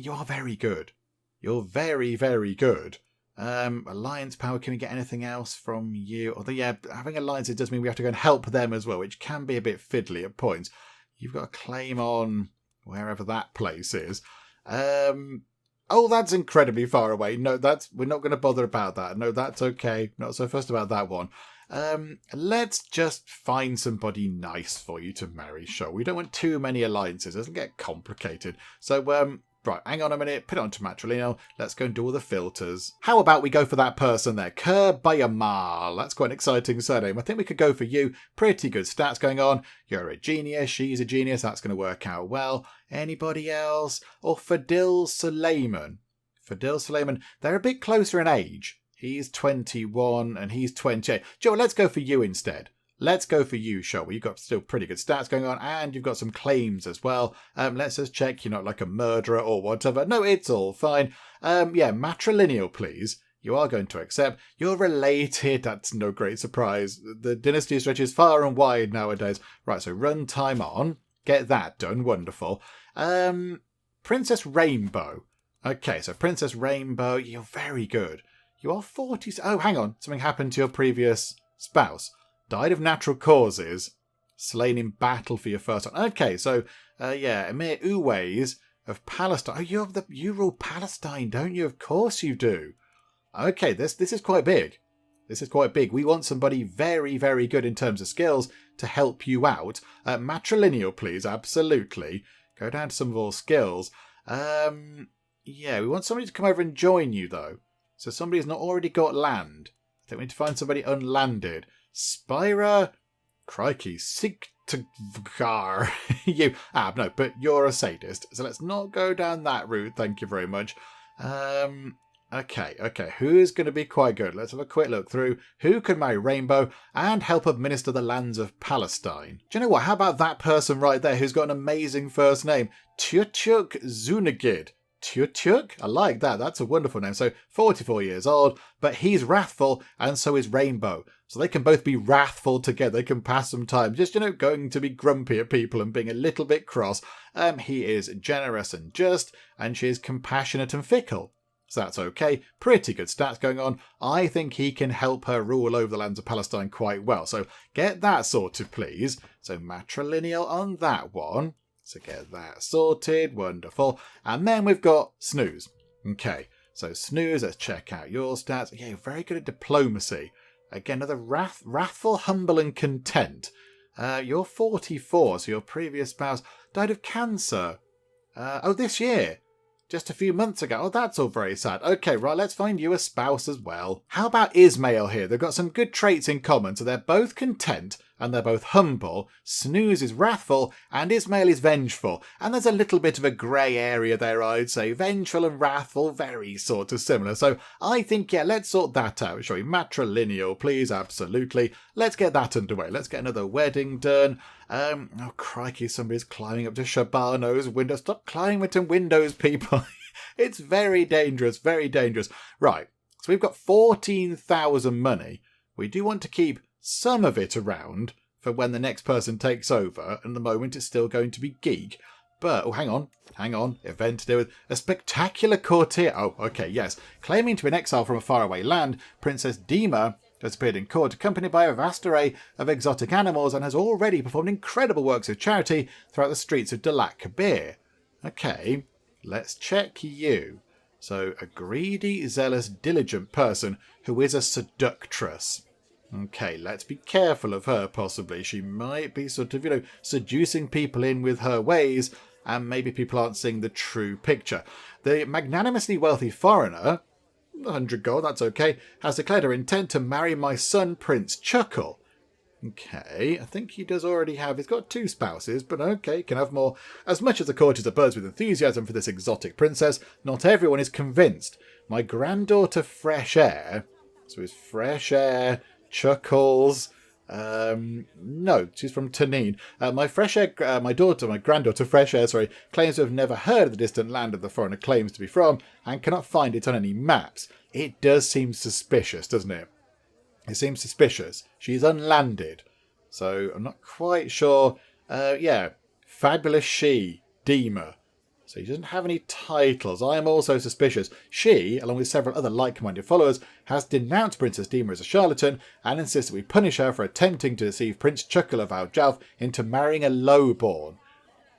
are very good. You're very, very good. Alliance power, can we get anything else from you? Although, yeah, having alliances does mean we have to go and help them as well, which can be a bit fiddly at points. You've got a claim on wherever that place is. Oh, that's incredibly far away. No, we're not going to bother about that. No, that's okay. Not so fussed about that one. Let's just find somebody nice for you to marry, shall we? Don't want too many alliances. It'll get complicated. So, right, hang on a minute. Put it onto Matrilino. Let's go and do all the filters. How about we go for that person there? Kerbayamal. That's quite an exciting surname. I think we could go for you. Pretty good stats going on. You're a genius. She's a genius. That's going to work out well. Anybody else? Or Fadil Suleiman. Fadil Suleiman. They're a bit closer in age. He's 21 and he's 28. Joe, let's go for you instead. Let's go for you, shall we? You've got still pretty good stats going on, and you've got some claims as well. Let's just check you're not like a murderer or whatever. No, it's all fine. Yeah, matrilineal, please. You are going to accept. You're related. That's no great surprise. The dynasty stretches far and wide nowadays. Right, so run time on. Get that done. Wonderful. Princess Rainbow. Okay, so Princess Rainbow, you're very good. You are 40... Oh, hang on. Something happened to your previous spouse. Died of natural causes. Slain in battle for your first one. Okay, so, yeah, Emir Uwais of Palestine. Oh, you rule Palestine, don't you? Of course you do. Okay, this is quite big. This is quite big. We want somebody very, very good in terms of skills to help you out. Matrilineal, please. Absolutely. Go down to some of our skills. Yeah, we want somebody to come over and join you, though. So somebody who's not already got land. I think we need to find somebody unlanded. Spira, crikey, Sigtgar. You, no, but you're a sadist. So let's not go down that route. Thank you very much. Okay. Who's going to be quite good? Let's have a quick look through. Who can marry Rainbow and help administer the lands of Palestine? Do you know what? How about that person right there who's got an amazing first name? Tutuk Zunagid. Tutuk? I like that. That's a wonderful name. So 44 years old, but he's wrathful and so is Rainbow. So they can both be wrathful together. They can pass some time just, going to be grumpy at people and being a little bit cross. He is generous and just, and she is compassionate and fickle. So that's okay. Pretty good stats going on. I think he can help her rule over the lands of Palestine quite well. So get that sorted, please. So matrilineal on that one. So get that sorted. Wonderful. And then we've got Snooze. Okay. So Snooze, let's check out your stats. Yeah, very good at diplomacy. Again, another wrathful, humble and content. You're 44, so your previous spouse died of cancer. This year. Just a few months ago. Oh, that's all very sad. Okay, right, let's find you a spouse as well. How about Ismail here? They've got some good traits in common. So they're both content and they're both humble. Snooze is wrathful and Ismail is vengeful. And there's a little bit of a grey area there, I'd say. Vengeful and wrathful, very sort of similar. So I think, yeah, let's sort that out, shall we? Matrilineal, please, absolutely. Let's get that underway. Let's get another wedding done. Oh, crikey, somebody's climbing up to Shabano's window. Stop climbing to windows, people. It's very dangerous, very dangerous. Right, so we've got 14,000 money. We do want to keep some of it around for when the next person takes over. And at the moment, it's still going to be Geek. But, hang on. Event to do with a spectacular courtier. Oh, okay, yes. Claiming to be an exile from a faraway land, Princess Dima has appeared in court accompanied by a vast array of exotic animals and has already performed incredible works of charity throughout the streets of Dalat Kabir. Okay, let's check you. So, a greedy, zealous, diligent person who is a seductress. Okay, let's be careful of her, possibly. She might be sort of, seducing people in with her ways, and maybe people aren't seeing the true picture. The magnanimously wealthy foreigner, 100 gold, that's okay, has declared her intent to marry my son, Prince Chuckle. Okay, I think he does already have, he's got 2 spouses, but okay, can have more. As much as the court is abuzz with enthusiasm for this exotic princess, not everyone is convinced. My granddaughter Fresh Air, so is Fresh Air, Chuckles, no, she's from Tanin. My granddaughter Fresh Air, claims to have never heard of the distant land of the foreigner claims to be from, and cannot find it on any maps. It does seem suspicious, doesn't it? It seems suspicious. She's unlanded. So I'm not quite sure. Fabulous She, Dima. So he doesn't have any titles. I am also suspicious. She, along with several other like-minded followers, has denounced Princess Dima as a charlatan and insists that we punish her for attempting to deceive Prince Chuckle of Al-Jalf into marrying a lowborn.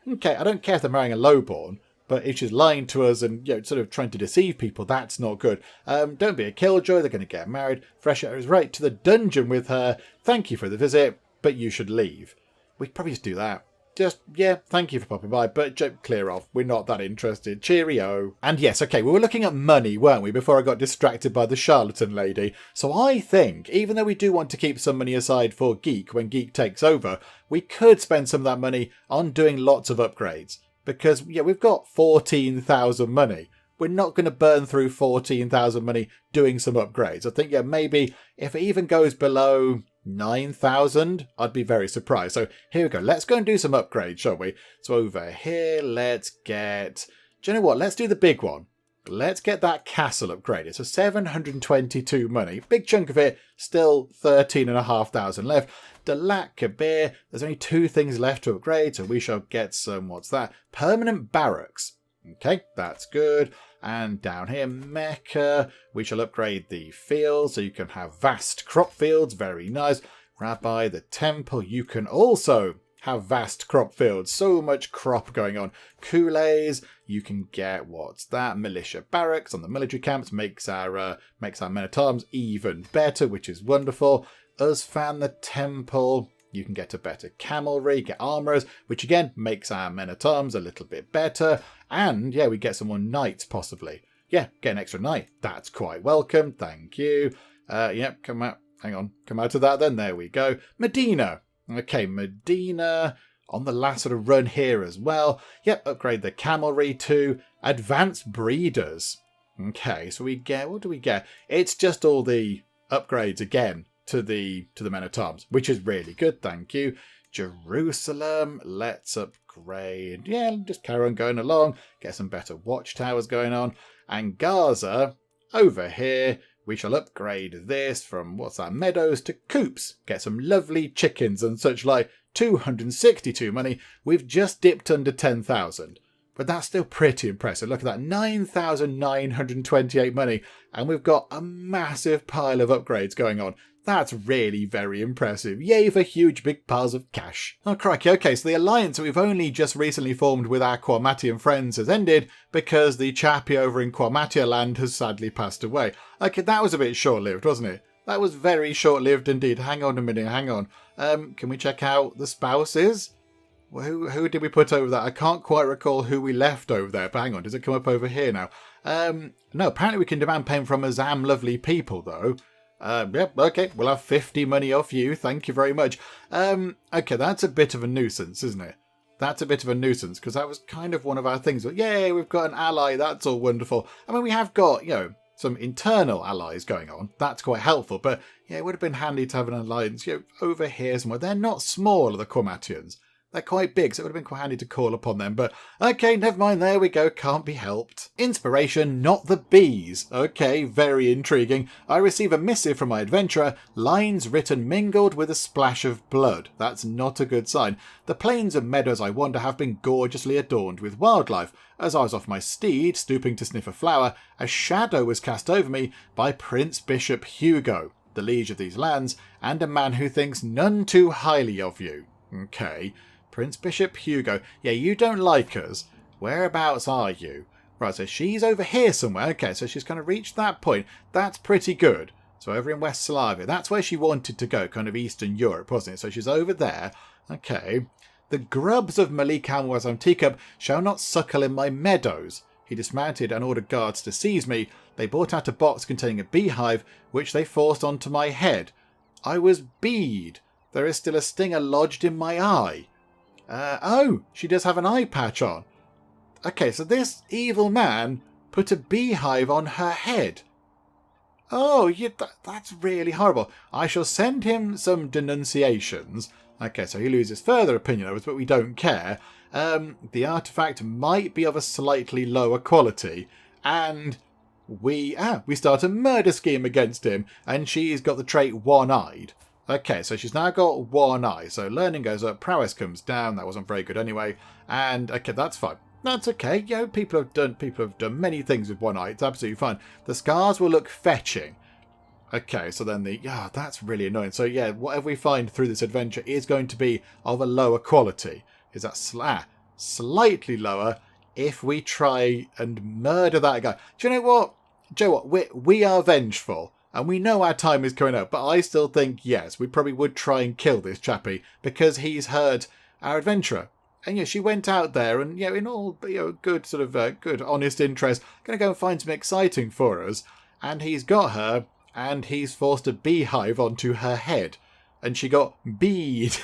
Okay, I don't care if they're marrying a lowborn, but if she's lying to us and sort of trying to deceive people, that's not good. Don't be a killjoy, they're going to get married. Fresh Air is right to the dungeon with her. Thank you for the visit, but you should leave. We could probably just do that. Thank you for popping by, but clear off. We're not that interested. Cheerio. And yes, okay, we were looking at money, weren't we, before I got distracted by the charlatan lady. So I think, even though we do want to keep some money aside for Geek when Geek takes over, we could spend some of that money on doing lots of upgrades. Because, we've got 14,000 money. We're not going to burn through 14,000 money doing some upgrades. I think, maybe if it even goes below 9,000, I'd be very surprised. So here we go. Let's go and do some upgrades, shall we? So over here, let's get... Do you know what? Let's do the big one. Let's get that castle upgraded. So 722 money. Big chunk of it, still 13,500 left. Dalat Kabir, there's only 2 things left to upgrade, so we shall get some, what's that? Permanent barracks. Okay, that's good. And down here, Mecca, we shall upgrade the fields, so you can have vast crop fields, very nice. Rabbi, the temple, you can also have vast crop fields, so much crop going on. Kool-Aids, you can get, what's that? Militia barracks on the military camps, makes our men-at-arms even better, which is wonderful. Uzfan, the temple, You can get a better camelry, get armourers, which again makes our men-at-arms a little bit better. And yeah, we get some more knights possibly. Yeah, get an extra knight. That's quite welcome. Thank you. Yep, come out. Hang on. Come out of that then. There we go. Medina. Okay, Medina on the last sort of run here as well. Yep, upgrade the camelry to advanced breeders. Okay, so we get, what do we get? It's just all the upgrades again to the men-at-arms, which is really good, thank you. Jerusalem, let's upgrade. Yeah, just carry on going along, get some better watchtowers going on. And Gaza, over here, we shall upgrade this from, what's that, meadows to coops. Get some lovely chickens and such like. 262 money. We've just dipped under 10,000. But that's still pretty impressive. Look at that, 9,928 money. And we've got a massive pile of upgrades going on. That's really very impressive. Yay for huge big piles of cash. Oh crikey, okay, so the alliance that we've only just recently formed with our Quamatian friends has ended because the chappy over in Quamatia land has sadly passed away. Okay, that was a bit short-lived, wasn't it? That was very short-lived indeed. Hang on a minute, hang on. Can we check out the spouses? Well, who did we put over there? I can't quite recall who we left over there, but hang on, does it come up over here now? No, apparently we can demand payment from Azam lovely people, though. Yep, okay, we'll have 50 money off you, thank you very much. Okay, that's a bit of a nuisance, isn't it? That's a bit of a nuisance, because that was kind of one of our things. But yay, we've got an ally, that's all wonderful. I mean, we have got, some internal allies going on. That's quite helpful, but yeah, it would have been handy to have an alliance, over here somewhere. They're not small, the Quamatians. They're quite big, so it would have been quite handy to call upon them. But okay, never mind, there we go, can't be helped. Inspiration, not the bees. Okay, very intriguing. I receive a missive from my adventurer, lines written mingled with a splash of blood. That's not a good sign. The plains and meadows I wander have been gorgeously adorned with wildlife. As I was off my steed, stooping to sniff a flower, a shadow was cast over me by Prince Bishop Hugo, the liege of these lands, and a man who thinks none too highly of you. Okay. Prince Bishop Hugo. Yeah, you don't like us. Whereabouts are you? Right, so she's over here somewhere. Okay, so she's kind of reached that point. That's pretty good. So over in West Slavia. That's where she wanted to go, kind of Eastern Europe, wasn't it? So she's over there. Okay. The grubs of Malik Al-Muazzam Teacup shall not suckle in my meadows. He dismounted and ordered guards to seize me. They brought out a box containing a beehive, which they forced onto my head. I was beed. There is still a stinger lodged in my eye. Oh, she does have an eye patch on. Okay, so this evil man put a beehive on her head. Oh, that's really horrible. I shall send him some denunciations. Okay, so he loses further opinion of us, but we don't care. The artifact might be of a slightly lower quality, and we start a murder scheme against him, and she's got the trait one-eyed. Okay, so she's now got one eye. So learning goes up, prowess comes down. That wasn't very good anyway. And okay, that's fine. That's okay. People have done many things with one eye. It's absolutely fine. The scars will look fetching. Okay, so then that's really annoying. So yeah, whatever we find through this adventure is going to be of a lower quality. Is that slightly lower if we try and murder that guy? Do you know what? We are vengeful. And we know our time is coming up, but I still think, yes, we probably would try and kill this chappy because he's hurt our adventurer. And yeah, she went out there and, in all, good sort of, good, honest interest, going to go and find some exciting for us. And he's got her, and he's forced a beehive onto her head. And she got beed.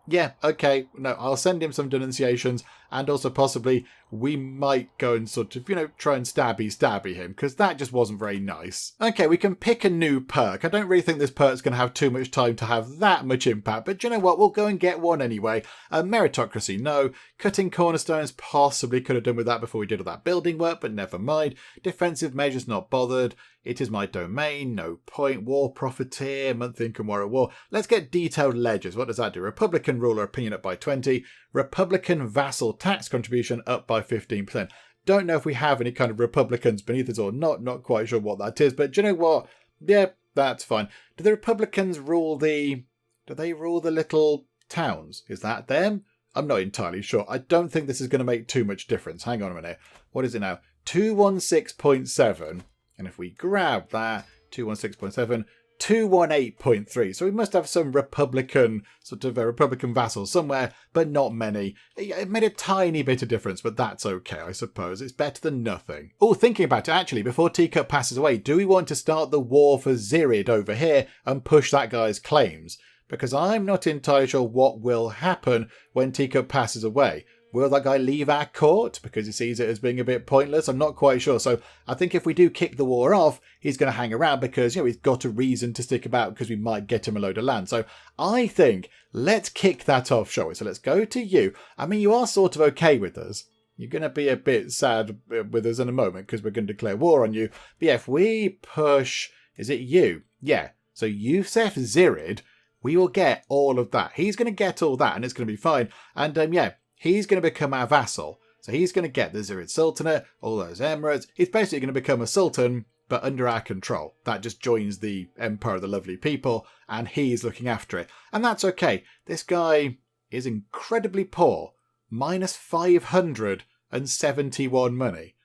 Yeah, okay. No, I'll send him some denunciations. And also possibly we might go and sort of, try and stabby him. Because that just wasn't very nice. Okay, we can pick a new perk. I don't really think this perk's going to have too much time to have that much impact. But you know what? We'll go and get one anyway. Meritocracy, no. Cutting cornerstones, possibly could have done with that before we did all that building work. But never mind. Defensive measures, not bothered. It is my domain, no point. War profiteer, monthly income, war at war. Let's get detailed ledgers. What does that do? Republican ruler opinion up by 20. Republican vassal tax contribution up by 15%. Don't know if we have any kind of Republicans beneath us or not. Not quite sure what that is. But do you know what? Yeah, that's fine. Do the Republicans rule the little towns? Is that them? I'm not entirely sure. I don't think this is going to make too much difference. Hang on a minute. What is it now? 216.7. And if we grab that, 216.7, 218.3. So we must have some Republican, sort of a Republican vassals somewhere, but not many. It made a tiny bit of difference, but that's okay, I suppose. It's better than nothing. Oh, thinking about it, actually, before Teacup passes away, do we want to start the war for Zirid over here and push that guy's claims? Because I'm not entirely sure what will happen when Teacup passes away. Will that guy leave our court because he sees it as being a bit pointless? I'm not quite sure. So I think if we do kick the war off, he's going to hang around because, he's got a reason to stick about because we might get him a load of land. So I think let's kick that off, shall we? So let's go to you. I mean, you are sort of okay with us. You're going to be a bit sad with us in a moment because we're going to declare war on you. But yeah, if we push... Is it you? Yeah. So Yusef Zirid, we will get all of that. He's going to get all that and it's going to be fine. And yeah... He's going to become our vassal. So he's going to get the Zirid Sultanate, all those emirates. He's basically going to become a sultan, but under our control. That just joins the Empire of the Lovely People, and he's looking after it. And that's okay. This guy is incredibly poor. Minus 571 money.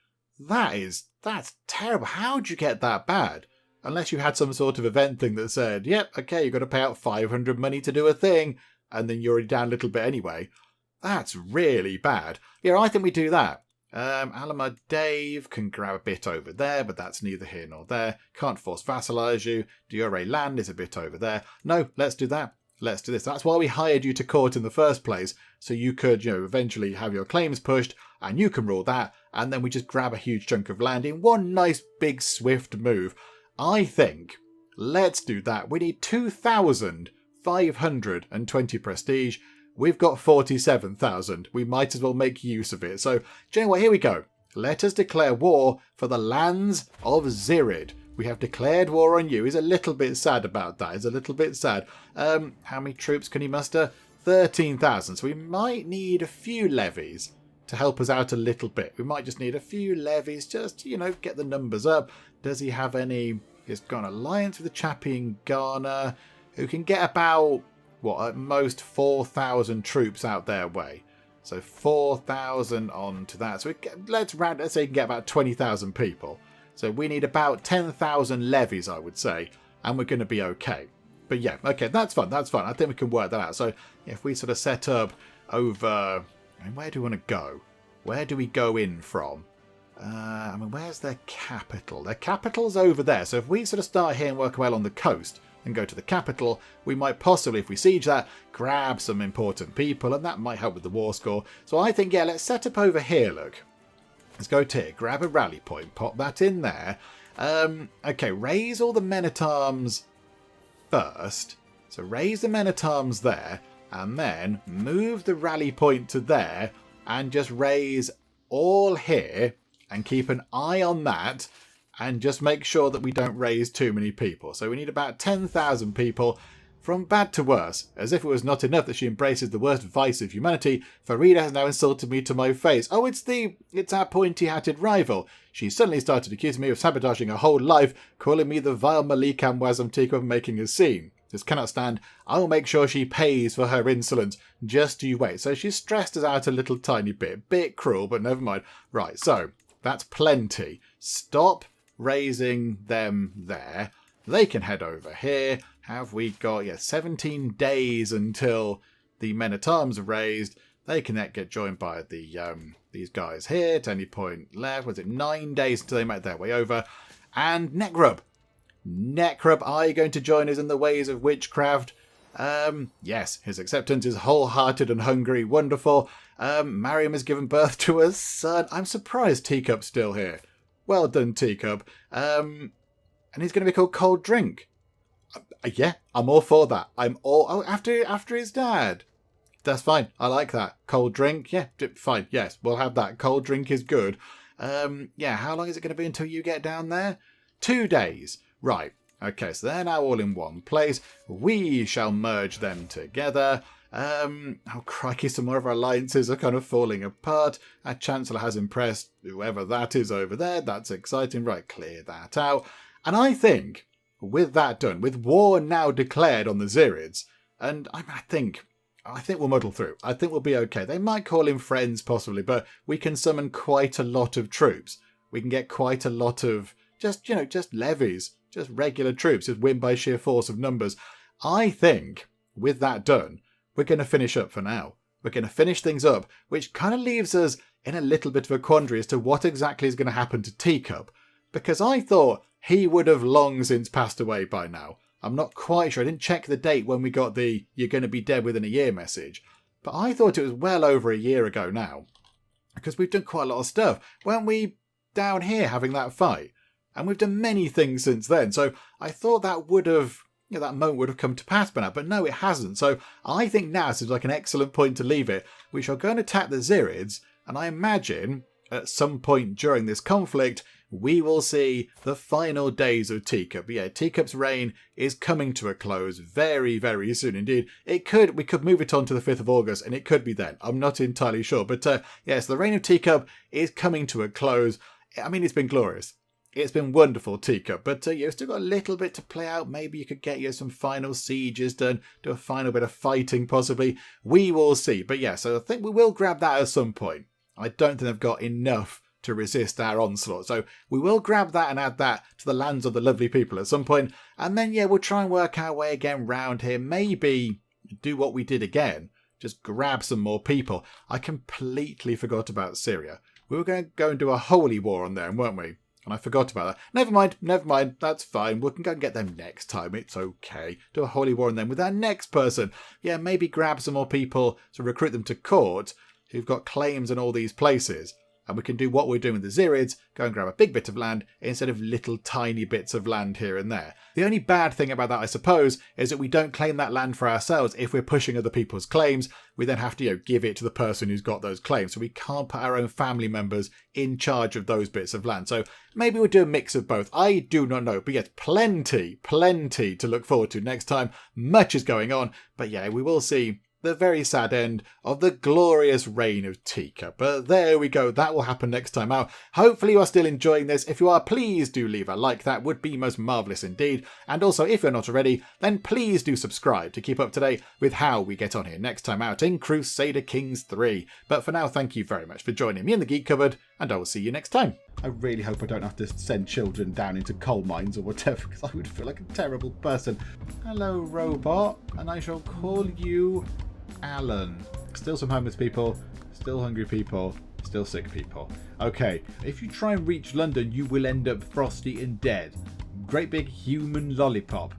That's terrible. How'd you get that bad? Unless you had some sort of event thing that said, yep, okay, you've got to pay out 500 money to do a thing, and then you're already down a little bit anyway. That's really bad. Yeah, I think we do that. Alama Dave can grab a bit over there, but that's neither here nor there. Can't force vassalize you. Diore land is a bit over there. No, let's do that. Let's do this. That's why we hired you to court in the first place, so you could, eventually have your claims pushed, and you can rule that, and then we just grab a huge chunk of land in one nice big swift move. I think, let's do that. We need 2,520 prestige. We've got 47,000. We might as well make use of it. So, do you know what? Here we go. Let us declare war for the lands of Zirid. We have declared war on you. He's a little bit sad about that. He's a little bit sad. How many troops can he muster? 13,000. So we might need a few levies to help us out a little bit. We might just need a few levies just to, get the numbers up. Does he have any... He's got an alliance with the chappy in Ghana, who can get about... at most 4,000 troops out their way. So 4,000 on to that. So let's say you can get about 20,000 people. So we need about 10,000 levies, I would say, and we're going to be okay. But yeah, okay, that's fun. That's fun. I think we can work that out. So if we sort of set up over... where do we want to go? Where do we go in from? Where's their capital? Their capital's over there. So if we sort of start here and work well on the coast... and go to the capital, we might possibly, if we siege that, grab some important people, and that might help with the war score. So I think, yeah, let's set up over here, look. Let's go to here, grab a rally point, pop that in there. Okay, raise all the men-at-arms first. So raise the men-at-arms there, and then move the rally point to there, and just raise all here, and keep an eye on that, and just make sure that we don't raise too many people. So we need about 10,000 people, from bad to worse. As if it was not enough that she embraces the worst vice of humanity, Farida has now insulted me to my face. Oh, it's our pointy-hatted rival. She suddenly started accusing me of sabotaging her whole life, calling me the vile Malik Al-Muazzam Teacup and making a scene. This cannot stand. I will make sure she pays for her insolence. Just you wait. So she's stressed us out a little tiny bit. Bit cruel, but never mind. Right, so that's plenty. Stop raising them there. They can head over here. Have we got 17 days until the men-at-arms are raised. They can get joined by the these guys here at any point left. Was it 9 days until they make their way over? And Necrub. Necrub, are you going to join us in the ways of witchcraft? Yes, his acceptance is wholehearted and hungry. Wonderful. Mariam has given birth to a son. I'm surprised Teacup's still here. Well done, Teacup. And he's going to be called Cold Drink. Yeah, I'm all for that. I'm all... Oh, after his dad. That's fine. I like that. Cold Drink. Yeah, fine. Yes, we'll have that. Cold Drink is good. Yeah, how long is it going to be until you get down there? 2 days. Right. Okay, so they're now all in one place. We shall merge them together. Oh, crikey, some more of our alliances are kind of falling apart. Our Chancellor has impressed whoever that is over there. That's exciting. Right, clear that out. And I think, with that done, with war now declared on the Zirids, and I think we'll muddle through. I think we'll be okay. They might call in friends, possibly, but we can summon quite a lot of troops. We can get quite a lot of just levies just regular troops, just win by sheer force of numbers. I think with that done, we're going to finish up for now. We're going to finish things up, which kind of leaves us in a little bit of a quandary as to what exactly is going to happen to Teacup. Because I thought he would have long since passed away by now. I'm not quite sure. I didn't check the date when we got the "you're going to be dead within a year" message. But I thought it was well over a year ago now. Because we've done quite a lot of stuff. Weren't we down here having that fight? And we've done many things since then. So I thought that would have, that moment would have come to pass by now. But no, it hasn't. So I think now seems like an excellent point to leave it. We shall go and attack the Zirids. And I imagine at some point during this conflict, we will see the final days of Teacup. Yeah, Teacup's reign is coming to a close very, very soon indeed. We could move it on to the 5th of August, and it could be then. I'm not entirely sure. But yes, the reign of Teacup is coming to a close. I mean, it's been glorious. It's been wonderful, Teacup, but you've still got a little bit to play out. Maybe you could get some final sieges done, do a final bit of fighting possibly. We will see. But yeah, so I think we will grab that at some point. I don't think they've got enough to resist our onslaught. So we will grab that and add that to the lands of the lovely people at some point. And then, yeah, we'll try and work our way again round here. Maybe do what we did again. Just grab some more people. I completely forgot about Syria. We were going to go and do a holy war on them, weren't we? And I forgot about that. Never mind. That's fine. We can go and get them next time. It's okay. Do a holy war on them with our next person. Yeah, maybe grab some more people to recruit them to court who've got claims in all these places. And we can do what we're doing with the Zirids, go and grab a big bit of land instead of little tiny bits of land here and there. The only bad thing about that, I suppose, is that we don't claim that land for ourselves if we're pushing other people's claims. We then have to, give it to the person who's got those claims. So we can't put our own family members in charge of those bits of land. So maybe we'll do a mix of both. I do not know. But yes, plenty to look forward to next time. Much is going on. But yeah, we will see the very sad end of the glorious reign of Teacup. But there we go. That will happen next time out. Hopefully you are still enjoying this. If you are, please do leave a like. That would be most marvellous indeed. And also, if you're not already, then please do subscribe to keep up to date with how we get on here next time out in Crusader Kings 3. But for now, thank you very much for joining me in the Geek Cupboard, and I will see you next time. I really hope I don't have to send children down into coal mines or whatever, because I would feel like a terrible person. Hello, robot, and I shall call you Alan. Still some homeless people, still hungry people, still sick people. Okay, if you try and reach London, you will end up frosty and dead. Great big human lollipop.